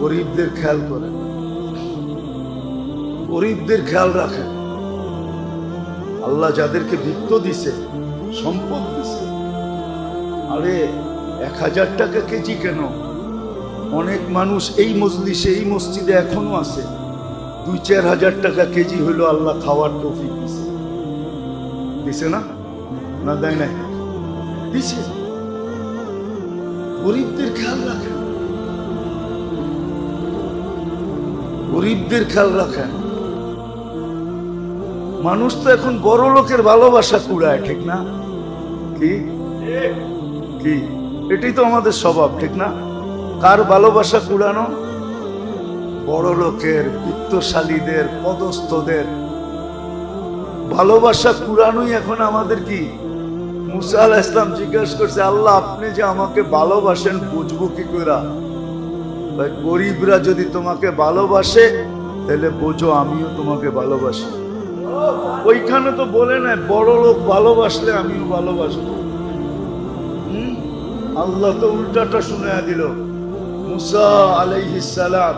গরিবদের খেয়াল করেন, গরিবদের খেয়াল রাখেন। আল্লাহ যাদেরকে বৃত্ত দিছে, সম্পদ দিছে, আরে 1000 টাকা কেজি কেন? অনেক মানুষ এই মজলিসে, এই মসজিদে এখনো আছে, 2-4 হাজার টাকা কেজি হইলো আল্লাহ খাওয়ার তৌফিক দিছে। দিছে না? না দেয় নাই? দিছে। গরিবদের খেয়াল রাখেন, গরিবদের খেয়াল রাখেন। মানুষ তো এখন বড় লোকের ভালোবাসা কুড়ায়, ঠিক না? কি কি এটাই তো আমাদের স্বভাব, ঠিক না? কার ভালোবাসা কুড়ানো? বড় লোকের, বিত্তশালীদের, পদস্থদের ভালোবাসা কুড়ানোই এখন আমাদের কি। মুসা আলাইহিস সালাম জিজ্ঞাসা করছে, আল্লাহ আপনি যে আমাকে ভালোবাসেন বুঝবো কি করে? গরিবরা যদি তোমাকে ভালোবাসে তাহলে বোঝো আমিও তোমাকে ভালোবাসি। ওইখানে তো বলে না বড় লোক ভালোবাসলে আমিও ভালোবাসবো। আল্লাহ তো উল্টাটা শুনে দিল। মুসা আলাইহিস সালাম,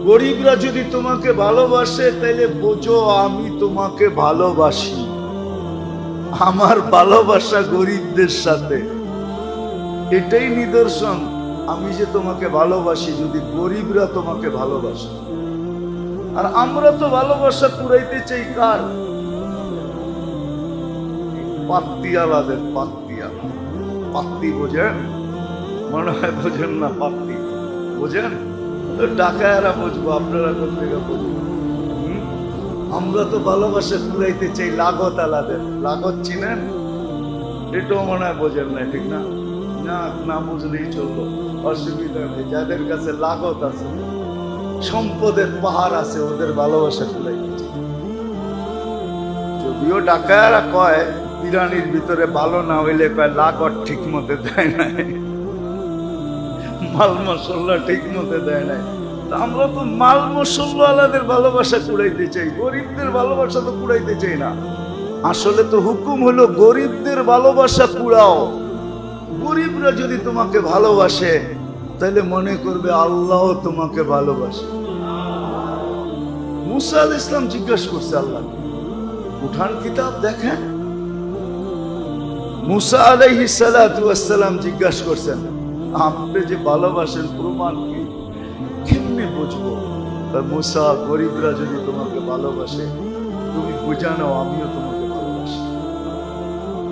গরিবরা যদি তোমাকে ভালোবাসে তাহলে বোঝো আমি তোমাকে ভালোবাসি। আমার ভালোবাসা গরিবদের সাথে, এটাই নিদর্শন আমি যে তোমাকে ভালোবাসি, যদি গরিবরা তোমাকে ভালোবাসে। আর আমরা তো ভালোবাসা কুড়াইতে চাই কার? পাত্তিওয়ালাদের। পাত্তিওয়ালা, পাত্তি বোঝেন? মনে হয় বোঝেন না। পাত্তি বোঝেন? টাকায়ারা বুঝবো, আপনারা কোন থেকে বুঝবো? আমরা তো ভালোবাসা কুড়াইতে চাই লাগত আলাদের। লাগত চিনেন? এটাও মনে হয় বোঝেন না, ঠিক না? না, না বুঝলেই চললো, অসুবিধা নেই। যাদের কাছে লাগত আছে, সম্পদের পাহাড় আছে, ওদের ভালোবাসা কুড়াইতে চাই। যদিও টাকায়ারা কয় বিরিয়ানির ভিতরে ভালো না হইলে কয় লাগত ঠিক মতো দেয় নাই, মাল মশলা ঠিক মতো দেয় নাই। আমরা তো মাল মশলাওয়ালাদের ভালোবাসা কুড়াইতে চাই, গরিবদের ভালোবাসা তো কুড়াইতে চাই না। আসলে তো হুকুম হলো গরিবদের ভালোবাসা কুড়াও। গরিবরা যদি তোমাকে ভালোবাসে তাহলে মনে করবে আল্লাহ তোমাকে ভালোবাসে। মুসা আলাইহিস সালাম জিজ্ঞাসা করছে আল্লাহ, উঠান কিতাব দেখেন। মুসা আলাইহিস সালাম জিজ্ঞাসা করছেন, আপনি যে ভালোবাসেন প্রমাণ কি? কেমনে বুঝবো? মুসা, গরিবরা যদি তোমাকে ভালোবাসে তুমি বুঝা নাও আমিও তোমাকে ভালোবাসি।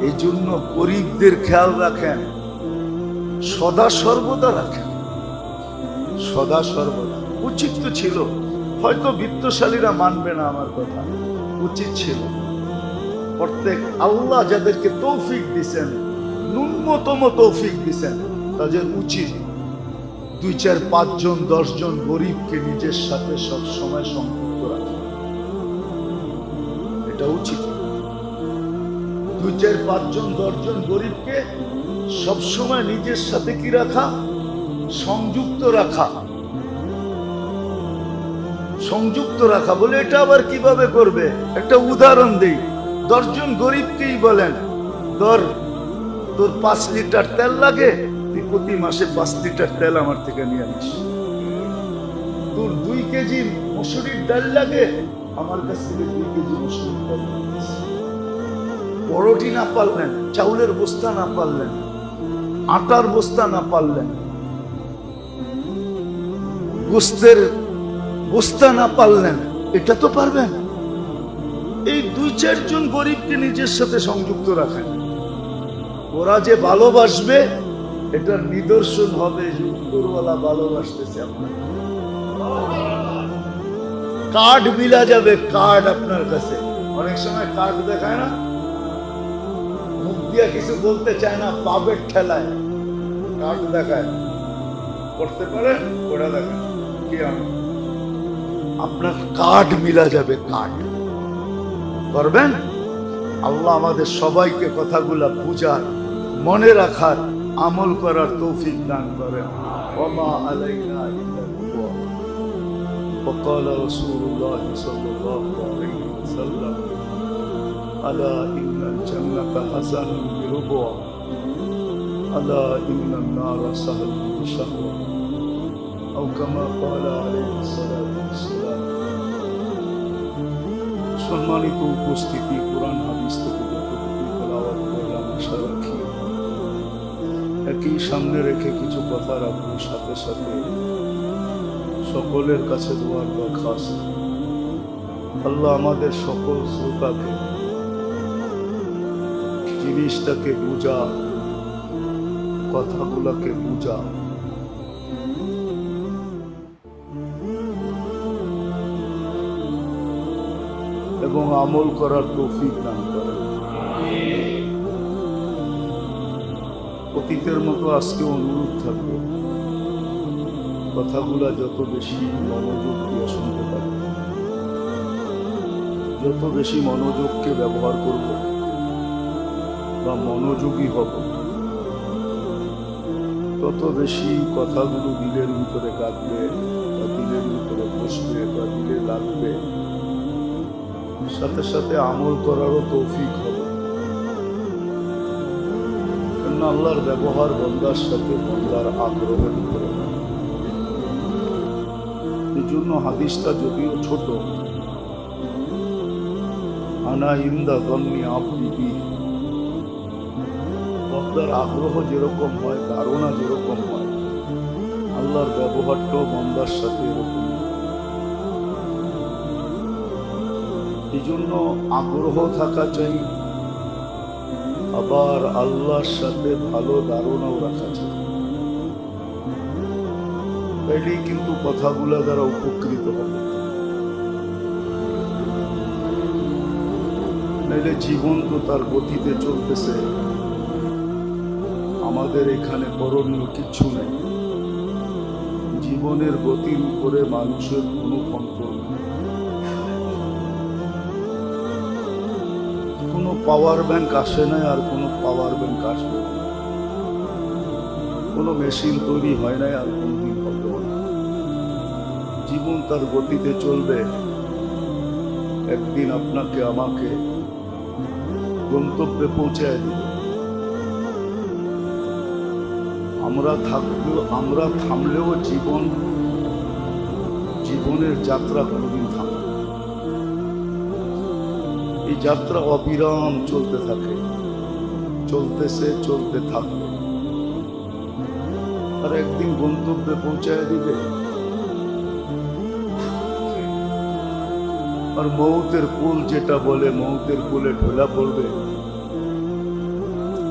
এই জন্য গরিবদের খেয়াল রাখেন, সদা সর্বদা রাখেন, সদা সর্বদা। উচিত তো ছিল, হয়তো বিত্তশালীরা মানবে না আমার কথা, উচিত ছিল প্রত্যেক আল্লাহ যাদেরকে তৌফিক দিছেন, ন্যূনতম তৌফিক দিছেন, তাদের উচিত 2, 4, 5 জন 10 জন গরিবকে নিজের সাথে সব সময় সংযুক্ত রাখা। এটা উচিত। 2, 4, 5 জন 10 জন গরিবকে সবসময় নিজের সাথে কি রাখা, সংযুক্ত রাখা। সংযুক্ত রাখা বলে এটা আবার কিভাবে করবে? একটা উদাহরণ দেই। 10 জন গরিবকেই বলেন, তোর 5 লিটার তেল লাগে, তুই প্রতি মাসে 5 লিটার তেল আমার থেকে নিয়ে আনিস। তোর 2 কেজি মসুরির ডাল লাগে, আমার কাছ থেকে 2 কেজি মসুরির ডাল নিস। পরোটি না পারলেন, চাউলের বস্তা না পারলেন, আটার বস্তা না পারলেন, গোস্তের বস্তা না পারলেন, এটা তো পারবেন। এই 2-4 জন গরিবকে নিজের সাথে সংযুক্ত রাখেন। ওরা যে ভালোবাসবে এটার নিদর্শন হবে যে উপরওয়ালা ভালোবাসতেছে আপনাকে। কার্ড মিলা যাবে, কার্ড আপনার কাছে। অনেক সময় কার্ড দেখায় না, মুখ দিয়া কিছু বলতে চায় না, পাবের ঠেলায় কার্ড দেখায়। করতে পারেন, ওরা দেখেন কি আপনার কার্ড মিলা যাবে, কার্ড করবেন। আল্লাহ আমাদের সবাইকে কথাগুলা বুঝার, মনে রাখার, আমল করার তৌফিক দান করেন। ওমা আলাইনা ইল্লাল বালাগ। وقال رسول الله صلى الله عليه وسلم ألا إن الجنة حسن بربع ألا إن النار سهل بشهوة أو كما قال عليه الصلاة والسلام। সম্মানিত উপস্থিতি, কোরআন হাদিস থেকে যতটুকু তেলাওয়াত করলাম আশা রাখি একই সামনে রেখে কিছু কথা রাখবো। সাথে সাথে সকলের কাছে দোয়ার দরখাস্ত, আল্লাহ আমাদের সকল শ্রোতাকে জিনিসটাকে বুঝা, কথাগুলোকে বুঝা, এবং আমল করার তৌফিক দান করেন। অতীতের মতো আজকে অনুরোধ থাকবে, কথাগুলা যত বেশি মনোযোগ দিয়ে শুনতে পারবে, যত বেশি মনোযোগকে ব্যবহার করব বা মনোযোগী হব, তত বেশি কথাগুলো দিলের ভিতরে গাঁথবে বা দিলের ভিতরে বসবে বা দিলে লাগবে, সাথে সাথে আমল করারও তৌফিক হবে। কেননা আল্লাহর ব্যবহার বান্দার সাথে বান্দার আগ্রহের উপরে। এই জন্য হাদিসটা যদিও ছোট, আনা ইন্দা গন্নি আপনি বি, বান্দার আগ্রহ যেরকম হয়, ধারণা যেরকম হয়, আল্লাহর ব্যবহারটাও বান্দার সাথে এরকম। এই জন্য আগ্রহ থাকা চাই, আবার আল্লাহর সাথে ভালো ধারণাও রাখা চাই। তাইলেই কিন্তু কথাগুলা দ্বারা উপকৃত হবে। নাইলে জীবন তো তার গতিতে চলতেছে, আমাদের এখানে করণীয় কিচ্ছু নেই। জীবনের গতির উপরে মানুষের কোনো কন্ট্রোল নেই। কোনো পাওয়ার ব্যাংক আসে নাই, আর কোনো পাওয়ার ব্যাংক আসবে না। কোনো মেশিন তৈরি হয় নাই, আর কোনদিন হবে না। জীবন তার গতিতে চলবে। একদিন আপনাকে আমাকে গন্তব্যে পৌঁছায় দিবে। আমরা থামলেও জীবনের যাত্রা কোনদিন থামবে। এই যাত্রা অবিরাম চলতে থাকে, চলতেছে, চলতে থাকবে, আর একদিন গন্তব্যে পৌঁছায় দিবে। আর মৌতের কুল যেটা বলে, মৌতের কুলে ঢোলা পড়বে,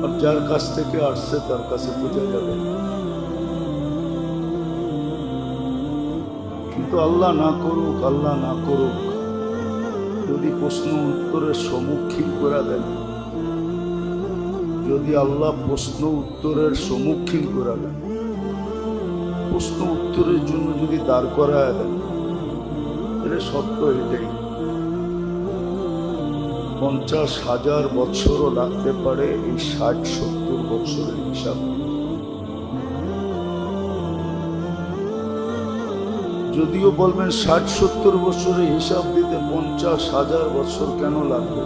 আর যার কাছ থেকে আসছে তার কাছে বোঝা যাবে। কিন্তু আল্লাহ না করুক, আল্লাহ না করুক, যদি প্রশ্ন উত্তরের সম্মুখীন করে দেন, যদি আল্লাহ প্রশ্ন উত্তরের সম্মুখীন করে দেন, প্রশ্ন উত্তরের জন্য যদি দাঁড় করায় দেন, এটা সত্য। এটাই 50,000 বছরও লাগতে পারে এই 60-70 বছরের হিসাব। যদিও বলবেন 60-70 বছরের হিসাব দিতে 50,000 বছর কেন লাগবে?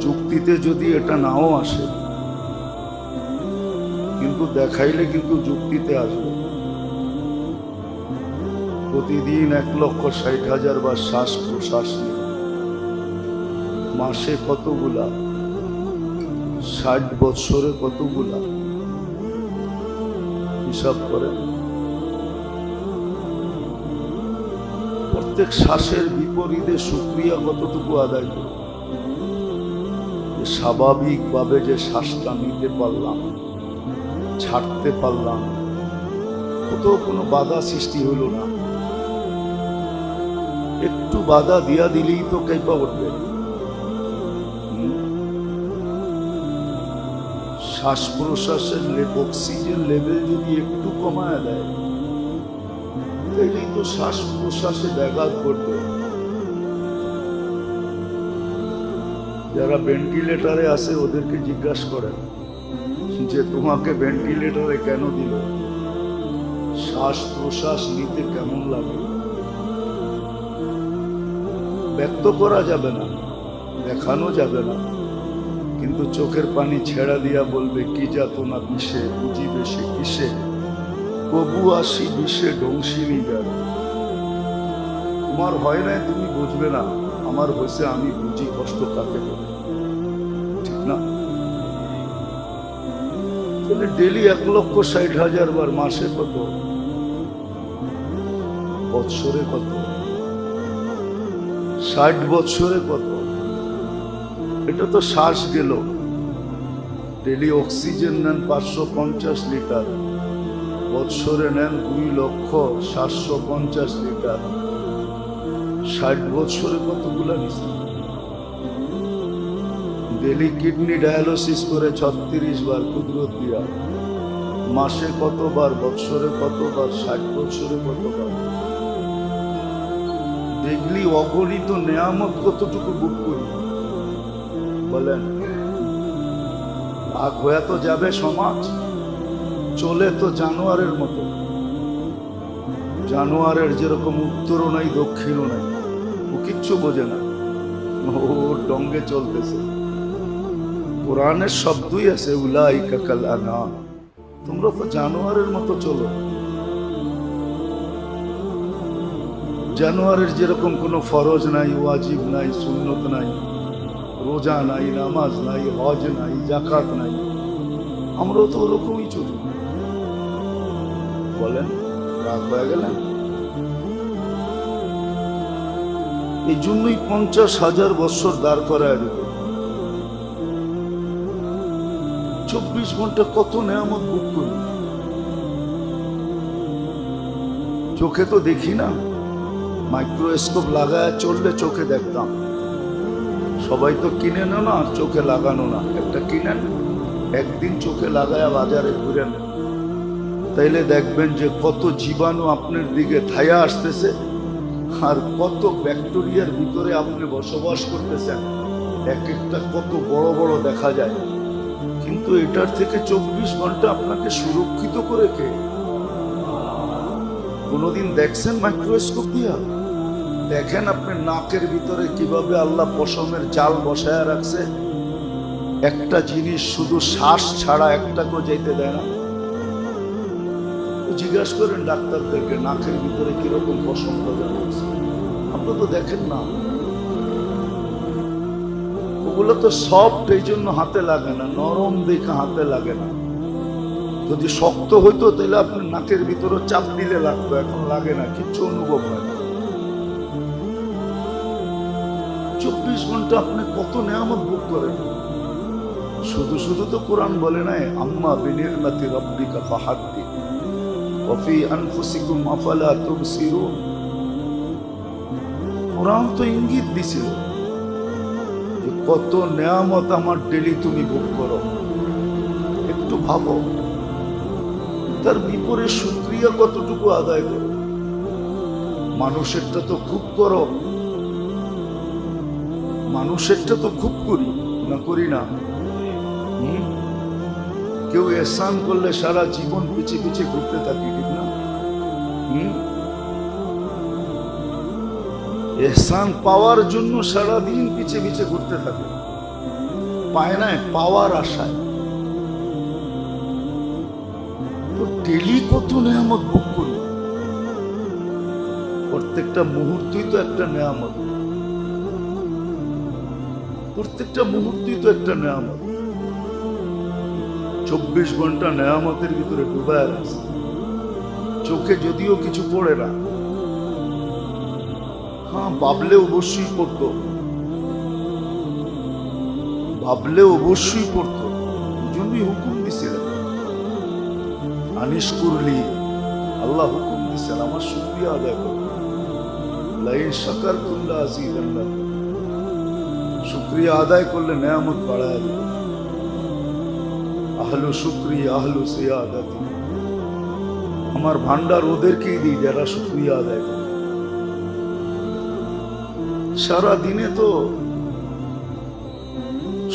যুক্তিতে যদি এটা নাও আসে, কিন্তু দেখাইলে কিন্তু যুক্তিতে আসবে। প্রতিদিন 1,60,000 বার শ্বাস প্রশ্বাস নিয়ে মাসে কতগুলা, 60 বছরে কতগুলা, হিসাব করেন। প্রত্যেক শ্বাসের বিপরীতে শুকরিয়া কতটুকু আদায় করে, স্বাভাবিকভাবে যে শ্বাসটা নিতে পারলাম, ছাড়তে পারলাম, কোথাও কোনো বাধা সৃষ্টি হলো না। একটু বাধা দিয়া দিলেই তো কেঁপা উঠবে। শ্বাস প্রশ্বাসের অক্সিজেন লেভেল যদি একটু কমায় দেয়, তাহলেই তো শ্বাস প্রশ্বাসে ব্যাঘাত ঘটবে। যারা ভেন্টিলেটরে আছে ওদেরকে জিজ্ঞাসা করেন যে তোমাকে ভেন্টিলেটরে কেন দিল, শ্বাস প্রশ্বাস নিতে কেমন লাগে? ব্যক্ত করা যাবে না, দেখানো যাবে না, কিন্তু চোখের পানি ছেড়া দিয়া বলবে কি যাতনা বিষে বুঝিবে সে কিসে, কবু আসি বিষে ডংসিনি যার। তোমার হয় নাই তুমি বুঝবে না, আমার হয়েছে আমি বুঝি কষ্ট কাকে বলে, ঠিক না? তাহলে ডেলি 1,60,000 বার, মাসে কত, বৎসরে কত, 60 বছরে কত? এটা তো শ্বাস গেল। ডেলি অক্সিজেন নেন 550 লিটার, বৎসরে নেন 2,750,000 লিটার। 60 বছরে কতগুলা নিছে? ডেলি কিডনি ডায়ালিসিস করে 36 বার কুদরত দিয়া, মাসে কতবার, বৎসরে কতবার, 60 বছরে কতবার? দেখলি অগণিত নেয়ামত কতটুকু বুক করি বলেন? ভাগ হয়ে তো যাবে সমাজ, চলে তো জানোয়ারের মতো। জানোয়ারের যেরকম উত্তরও নাই দক্ষিণও নাই, ও কিচ্ছু বোঝে না, ও ডঙ্গে চলতেছে। কোরআনের শব্দই আছে উলাইকা কাল আনআম, তোমরা তো জানোয়ারের মতো চলো। জানোয়ারের যেরকম কোনো ফরজ নাই, ওয়াজিব নাই, সুন্নত নাই, রোজা নাই, নামাজ নাই, হজ নাই, যাকাত নাই, আমরাও তো ওরকমই চলি। বলেন, রাগ হয়ে গেলেন? এই জন্যই 50,000 বছর দাঁড় করায় দিত। 24 ঘন্টা কত নেয়ামত ভোগ করি, চোখে তো দেখি না। মাইক্রোস্কোপ লাগায় চললে চোখে দেখতাম। সবাই তো কিনে না, না চোখে লাগানো না, একটা কিনেন, একদিন চোখে লাগায় বাজারে ঘুরেন, তাইলে দেখবেন যে কত জীবাণু আপনার দিকে ধায়া আসতেছে, আর কত ব্যাকটেরিয়ার ভিতরে আপনি বসবাস করতেছেন। এক একটা কত বড় বড় দেখা যায়, কিন্তু এটার থেকে 24 ঘন্টা আপনাকে সুরক্ষিত করে কে? কোনোদিন দেখছেন মাইক্রোস্কোপ দিয়া? দেখেন আপনার নাকের ভিতরে কিভাবে আল্লাহ পশমের জাল বসায় রাখছে। একটা জিনিস শুধু শ্বাস ছাড়া একটাকেও যেতে দেয় না। জিজ্ঞাসা করেন ডাক্তারদেরকে নাকের ভিতরে কিরকম পশম লাগানো আছে, আপনারা তো দেখেন না। ওগুলো তো সফট, এই জন্য হাতে লাগে না, নরম দেখে হাতে লাগে না। যদি শক্ত হইতো তাহলে আপনার নাকের ভিতরে চাপ দিলে লাগতো, এখন লাগে না, কিচ্ছু অনুভব হয় না। 24 ঘন্টা আপনি কত নেয়ামত ভোগ করেন। শুধু শুধু তো কোরআন বলে নাই আম্মা বিনি'মাতি রাব্বিকা ফাহাদ্দিস ওয়া ফি আনফুসিকুম আফালা তুবসিরুন। কোরআন তো ইঙ্গিত দিছিল যে কত নেয়ামত আমার ডেলি তুমি ভোগ করো, একটু ভাবো। তার বিপরীত শুকরিয়া কতটুকু আদায় করো। মানুষেরটা তো খুব করো, মানুষেরটা তো খুব করি না, করি না? কেউ এহসান করলে সারা জীবন পিছে পিছে ঘুরতে থাকি, ঠিক না? এহসান পাওয়ার জন্য সারা দিন পিছে পিছে ঘুরতে থাকে, পায় না, পাওয়ার আশায়। তো ডেলি কত নেয়ামত ভোগ করি, প্রত্যেকটা মুহূর্তই তো একটা নেয়ামত, প্রত্যেকটা মুহূর্তই তো একটা নেয়ামত। 24 ঘন্টা নেয়ামতের ভিতরে ডুবায় আছে। চোখে যদিও কিছু পড়ে না, হ্যাঁ ভাবলে অবশ্যই পড়তো, ভাবলে অবশ্যই পড়তো। জন্যই হুকুম দিছিলেন, আনিস করলি, আল্লাহ হুকুম দিচ্ছেন আমার শুকরিয়া আদায় করো। লাইন শাকারতুম লাযীদান্নাকুম, শুকরিয়া আদায় করলে নেয়ামত বাড়ায় দেবে। আহলু শুকরি আহলু সিয়াদাতি, আমার ভান্ডার ওদেরকেই দিই যারা শুকরিয়া আদায় করে। সারা দিনে তো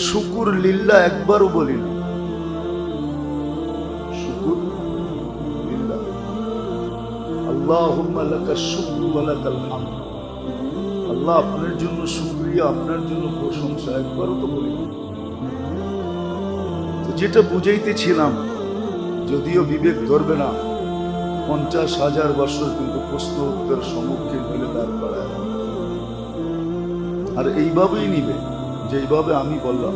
শুকুর লিল্লাহ একবারও বলি না। শুকুর লিল্লাহ, আল্লাহুম্মা লাকাশ শুকরু ওয়া লাকাল হামদ। আল্লাহ আপনার জন্য শুকরিয়া, আপনার জন্য প্রশংসা, একবারও তো বলি না। তো যেটা বুঝাইতেছিলাম, যদিও বিবেক ধরবে না, 50,000 বছর কিন্তু প্রশ্ন উত্তর সম্মুখীন হলে দাঁড় করায়, আর এইভাবেই নিবে, যেইভাবে আমি বললাম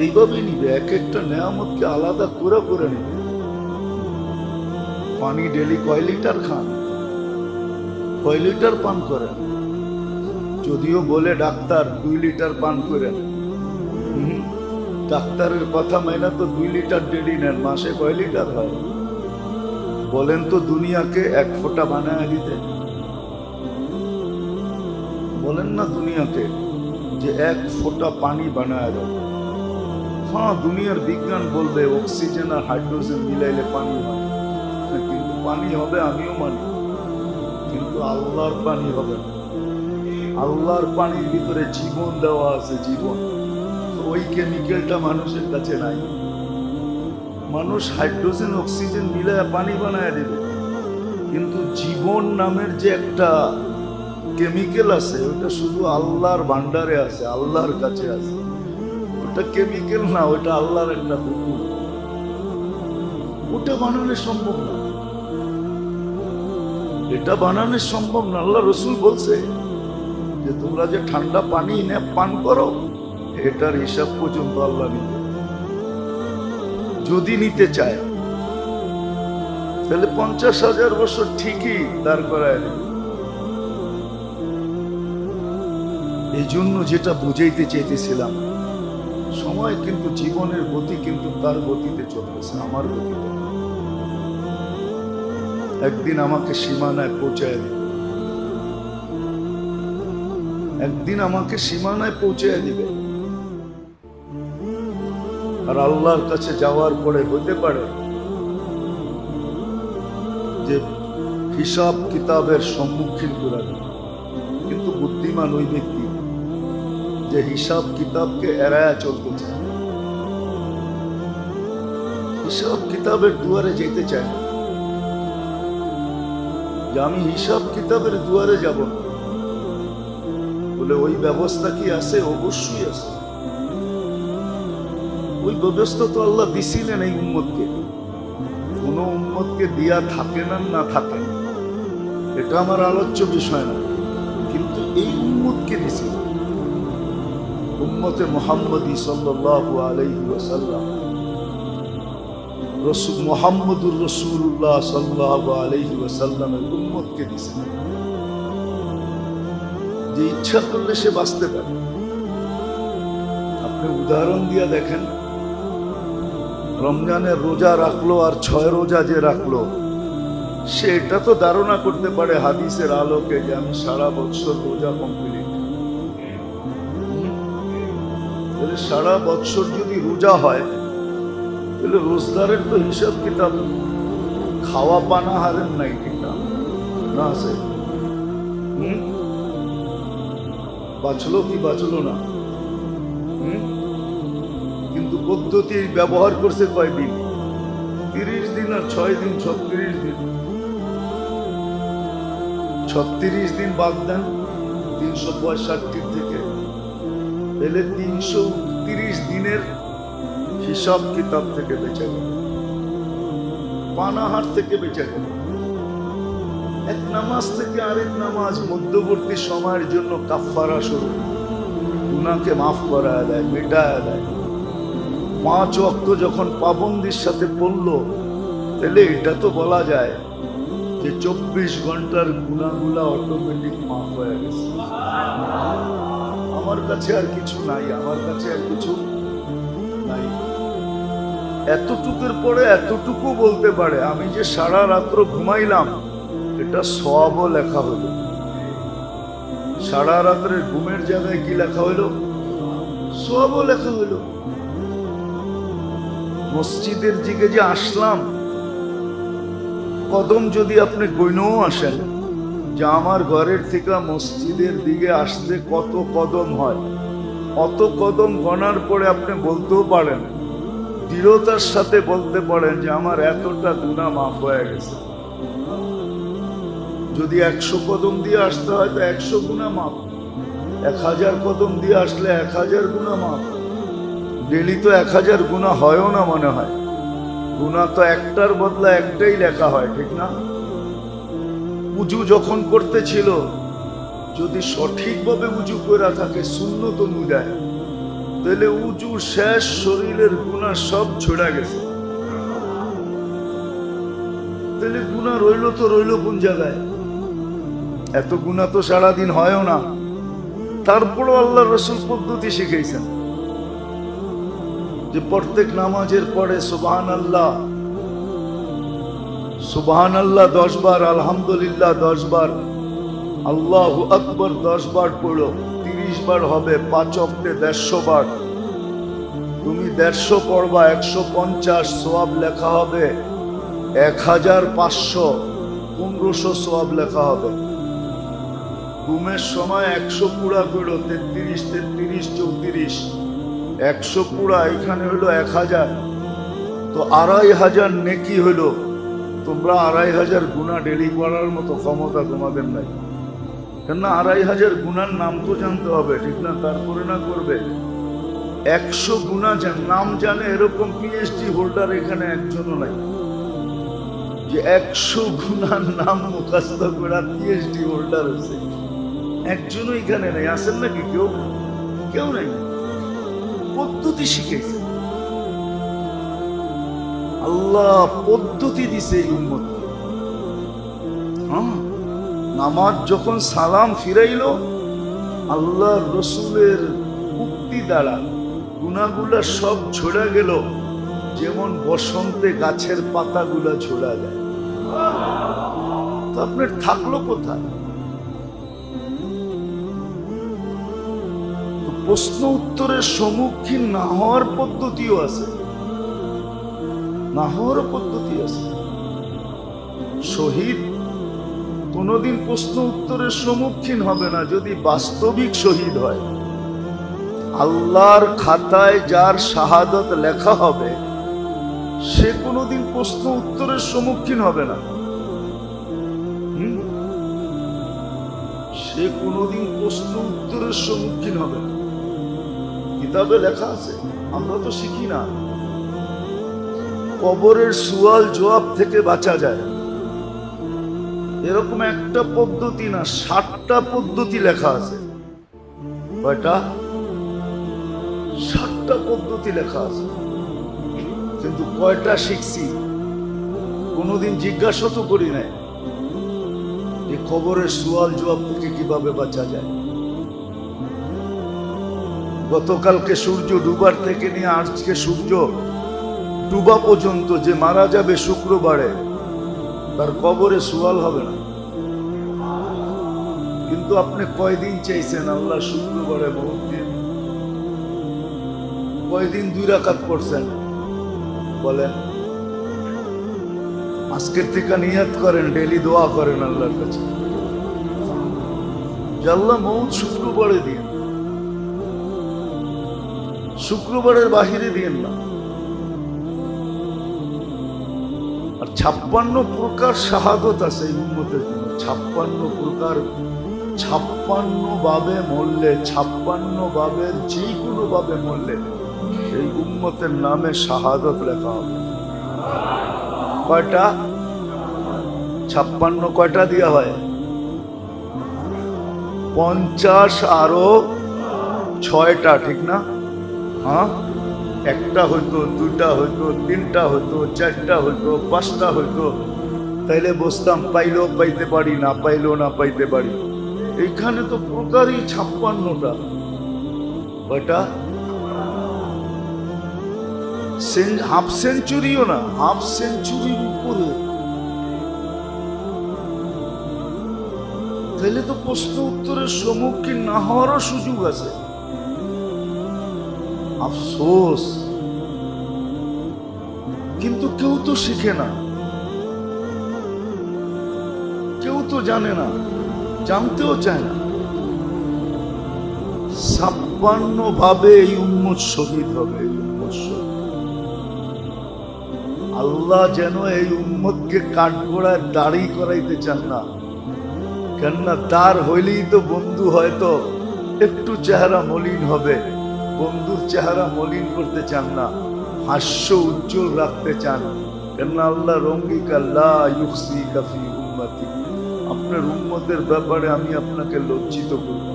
এইভাবেই নিবে। এক একটা নেয়ামতকে আলাদা করে করে নিবে। পানি ডেলি কয় লিটার খান, কয় লিটার পান করেন? যদিও বলে ডাক্তার 2 লিটার পান করেন, ডাক্তারের কথা মাইনা তো 2 লিটার ডেলি নেন, মাসে কয় লিটার হয় বলেন তো? দুনিয়াকে 1 ফোঁটা বানায় দিতে বলেন না দুনিয়াকে যে 1 ফোঁটা পানি বানায় দাও। হ্যাঁ, দুনিয়ার বিজ্ঞান বলবে অক্সিজেন আর হাইড্রোজেন মিলাইলে পানি হয়, কিন্তু পানি হবে, আমিও মানি, কিন্তু আল্লাহর পানি হবে না। আল্লাহর পানির ভিতরে জীবন দেওয়া আছে, জীবন। ওই কেমিক্যালটা মানুষের কাছে নাই। মানুষ হাইড্রোজেন অক্সিজেন মিলায় পানি বানায় দেবে, কিন্তু জীবন নামের যে একটা কেমিক্যাল আছে, ওটা শুধু আল্লাহর ভান্ডারে আছে, আল্লাহর কাছে আছে। ওটা কেমিক্যাল না, ওটা আল্লাহর একটা হুকুম। ওটা বানানো সম্ভব না, এটা বানানো সম্ভব না। আল্লাহ রসুল বলছে যে তোমরা যে ঠান্ডা পানি এনে পান করো, এটার হিসাব পর্যন্ত আল্লাহ নিতে, যদি নিতে চায় তাহলে 50,000 বছর ঠিকই দাঁড় করায় দেবে। এই জন্য যেটা বুঝাইতে চাইতেছিলাম, সময় কিন্তু জীবনের গতি কিন্তু তার গতিতে চলতেছে, আমার গতিতে। একদিন আমাকে সীমানায় পৌঁছায় দিবে, একদিন আমাকে সীমানায় পৌঁছায় দিবে। আর আল্লাহর কাছে যাওয়ার পরে হতে পারে যে হিসাব কিতাবের সম্মুখীন করে দেবে, কিন্তু বুদ্ধিমান ওই ব্যক্তি যে হিসাব কিতাবকে এড়ায়া চলতে চায়, হিসাব কিতাবের দুয়ারে যেতে চায় না। যে আমি হিসাব কিতাবের দুয়ারে যাব না, বলে ওই ব্যবস্থা কি আছে? অবশ্যই আছে। ওই ব্যবস্থা তো আল্লাহ দিছিলেন এই উম্মতকে, কোন উম্মতকে দিয়া থাকেন আর না থাকেন এটা আমার আলোচ্য বিষয় না, কিন্তু এই উম্মতকে দিছিলেন। উম্মতে মুহাম্মদী সাল্লাল্লাহু আলাইহি ওয়াসাল্লাম, রাসূল মুহাম্মদুর রাসূলুল্লাহ সাল্লাল্লাহু আলাইহি ওয়াসাল্লামের উম্মতকে দিছিলেন, যে ইচ্ছা করলে সে বাঁচতে পারে। আপনি উদাহরণ দিয়া দেখেন, রমজানের রোজা রাখলো আর 6 রোজা যে রাখলো, সে এটা তো ধারণা করতে পারে হাদিসের আলোকে যে আমি সারা বছর রোজা কমপ্লিট। সারা বছর যদি রোজা হয় তাহলে রোজদারের তো হিসাব কিতাব, খাওয়া পানাহারের নাই, ঠিক না? আছে বাঁচলো কি বাঁচলো না? কিন্তু পদ্ধতি ব্যবহার করছে কয়দিন? 30 দিন আর 6 দিন, 36 দিন। 36 দিন বাদ দেন 365 থেকে, তাহলে 330 দিনের হিসাব কিতাব থেকে বেঁচে গেল, পানাহার থেকে বেঁচে গেল। এক নামাজ থেকে আরেক নামাজ মধ্যবর্তী সময়ের জন্য কাফারা স্বরূপ গুনাহকে মাফ করায় দেয়, মেটায় দেয়। 5 ওয়াক্ত যখন পাবন্দির সাথে পড়লো, তাহলে এটা তো বলা যায় যে 24 ঘন্টার গুনাহগুলা অটোমেটিক মাফ হয়ে গেছে। আমার কাছে আর কিছু নাই, আমার কাছে আর কিছু নাই। এতটুকুর পরে এতটুকু বলতে পারে, আমি যে সারা রাত্র ঘুমাইলাম এটা সওয়াবও লেখা হলো। সারা রাত্রের ঘুমের জায়গায় কি লেখা হলো? সওয়াবও লেখা হলো। মসজিদের দিকে যে আসলাম, কদম যদি আপনি গইনও আসেন যে আমার ঘরের থেকে মসজিদের দিকে আসতে কত কদম হয়, অত কদম গণার পরে আপনি বলতেও পারেন, দৃঢ়তার সাথে বলতে পারেন যে আমার এতটা গুনাহ মাফ হয়ে গেছে। যদি 100 কদম দিয়ে আসতে হয় তো 100 গুনাহ মাফ, 1000 কদম দিয়ে আসলে 1000 গুনাহ মাফ। ডেলি তো 1000 গুনাহ হয়ও না মনে হয়, গুনাহ তো একটার বদলা একটাই লেখা হয়, ঠিক না? উজু যখন করতেছিল, যদি সঠিকভাবে উজু করে থাকে সুন্নত অনুযায়ী, তাহলে উজু শেষ শরীরের গুনাহ সব ছড়া গেছে। তাহলে গুনাহ রইল তো রইল কোন জায়গায়? এত গুনাহ তো সারাদিন হয়ও না। তারপরও আল্লাহ রসুল পদ্ধতি শিখাইছেন যে প্রত্যেক নামাজের পরে সুবহানাল্লাহ, সুবহানাল্লাহ 10 বার, আলহামদুলিল্লাহ 10 বার, আল্লাহু আকবার 10 বার পড়ো। 30 বার হবে, 5 ওয়াক্তে 150 বার। তুমি 150 পড়বা, 150 সওয়াব লেখা হবে। 1500 1500 সওয়াব লেখা হবে। ঘুমের সময় 100 পুরা করো, 33 33 34, 100 পুরা, এখানে হলো 1000, তো 2500 নেকি হলো। তোমরা 2500 গুনাহ ডেলি করার মতো ক্ষমতা তোমাদের নাই, কেন? 2500 গুনার নাম তো জানতে হবে, ঠিক না? তারপরে না করবে। 100 গুনাহ নাম জানে এরকম পিএইচডি হোল্ডার এখানে একজনও নাই যে 100 গুনার নাম মুখস্থ করা পিএইচডি হোল্ডার হয়েছে। একজনও এখানে নেই। আসেন নাকি কেউ? কেউ নেই। পদ্ধতি শিখেছে আল্লাহ, পদ্ধতি দিছে এই উম্মতকে। নামাজ যখন সালাম ফিরাইল, আল্লাহ রসুলের উক্তি দ্বারা গুনাহগুলা সব ঝরে গেল, যেমন বসন্তে গাছের পাতাগুলা ঝরা যায়। তো আপনার থাকলো কোথায়? প্রশ্ন উত্তরের সম্মুখীন না হওয়ার পদ্ধতিও আছে, না হওয়ার পদ্ধতি আছে। শহীদ কোনদিন প্রশ্ন উত্তরের সম্মুখীন হবে না যদি বাস্তবিক শহীদ হয়। আল্লাহর খাতায় যার শাহাদত লেখা হবে, সে কোনদিন প্রশ্ন উত্তরের সম্মুখীন হবে না। সে কোনদিন প্রশ্ন উত্তরের সম্মুখীন হবে না। কিতাবে লেখা আছে, আমরা তো শিখি না। কবরের সুয়াল জবাব থেকে বাঁচা যায় এরকম একটা পদ্ধতি না, 60টা পদ্ধতি লেখা আছে। কয়টা? 60টা পদ্ধতি লেখা আছে। কিন্তু কয়টা শিখছি কোনদিন জিজ্ঞাসা তো করি নাই যে কবরের সুয়াল জবাব থেকে কিভাবে বাঁচা যায়। গতকালকে সূর্য ডুবার থেকে নিয়ে আজকে সূর্য ডুবা পর্যন্ত যে মারা যাবে শুক্রবারে, তার কবরে সুয়াল হবে না। কিন্তু আপনি কয়দিন চাইছেন আল্লাহ শুক্রবারে বহুত দিন? কয়দিন 2 রাকাত পড়ছেন বলেন? আজকের থেকে নিয়ত করেন, ডেলি দোয়া করেন আল্লাহর কাছে যে আল্লাহ মউত শুক্রবারে দিন। শুক্রবারের বাহিরে দিয়েন না। আর 56 প্রকার শাহাদত আছে এই উম্মতের জন্য। 56 প্রকার, 56 ভাবে মরলে, 56 ভাবের যে কোনো ভাবে মরলে এই উম্মতের নামে শাহাদত লেখা হবে। কয়টা? 56 কয়টা দেওয়া হয়? 50 আরো 6টা, ঠিক না? হ্যাঁ, একটা হইতো, দুইটা হইতো, তিনটা হইতো, চারটা হইতো, 5টা হইতো, তাইলে বসতাম, পাইলেও পাইতে পারি, না পাইলেও না পাইতে পারি। এইখানে তো প্রকারই 56টা। কয়টা? হাফ সেঞ্চুরিও না, হাফ সেঞ্চুরির উপরে। তাহলে তো প্রশ্ন উত্তরের সম্মুখীন না হওয়ারও সুযোগ আছে। আফসোস, কিন্তু কেউ তো শিখে না, কেউ তো জানে না, জানতেও চায় না। 56 ভাবে এই উম্মত শহীদ হবে, এই উম্মত শহীদ। আল্লাহ যেন এই উম্মতকে কাঠগড়ায় দাড়ি করাইতে চান না। কেননা তার হইলেই তো বন্ধু হয়তো একটু চেহারা মলিন হবে, বন্ধুর চেহারা মলিন করতে চান না, হাস্য উজ্জ্বল রাখতে চান। কেননা আল্লাহ রঙ্গিকা লা ইউখসিকা ফি উম্মতি, আপনার উম্মতের ব্যাপারে আমি আপনাকে লজ্জিত করব।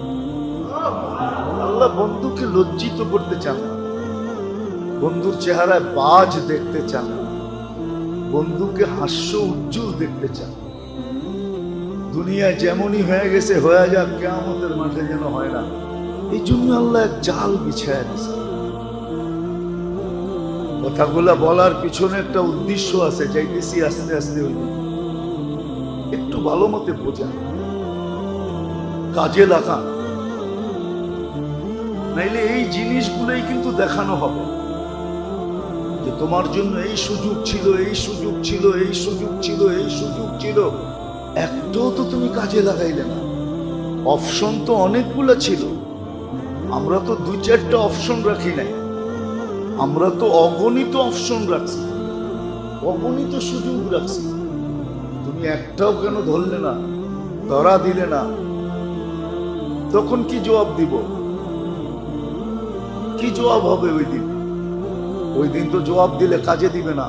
আল্লাহ বন্ধুকে লজ্জিত করতে চান না, বন্ধুর চেহারায় বাজ দেখতে চান না, বন্ধুকে হাস্য উজ্জ্বল দেখতে চান। দুনিয়ায় যেমনই হয়ে গেছে হয়ে যাক, কিয়ামতের মাঠে যেন হয় না। এই জন্য আল্লাহ এক জাল বিছায় দিয়েছে। কথাগুলা বলার পিছনে একটা উদ্দেশ্য আছে, যাইতেছি আস্তে আস্তে। ওই একটু ভালো মতে বোঝা, কাজে লাগা, নাইলে এই জিনিসগুলোই কিন্তু দেখানো হবে যে তোমার জন্য এই সুযোগ ছিল, এই সুযোগ ছিল, এই সুযোগ ছিল, এই সুযোগ ছিল, একটাও তো তুমি কাজে লাগাইলে না। অপশন তো অনেকগুলো ছিল, আমরা তো 2-4টা অপশন রাখি নাই, আমরা তো অগণিত অপশন রাখছি, অগণিত সুযোগ রাখছি। তুমি একটাও কেন ধরলে না, ধরা দিলে না? তখন কি জবাব দিব? কি জবাব হবে ওই দিন? ওই দিন তো জবাব দিলে কাজে দিবে না।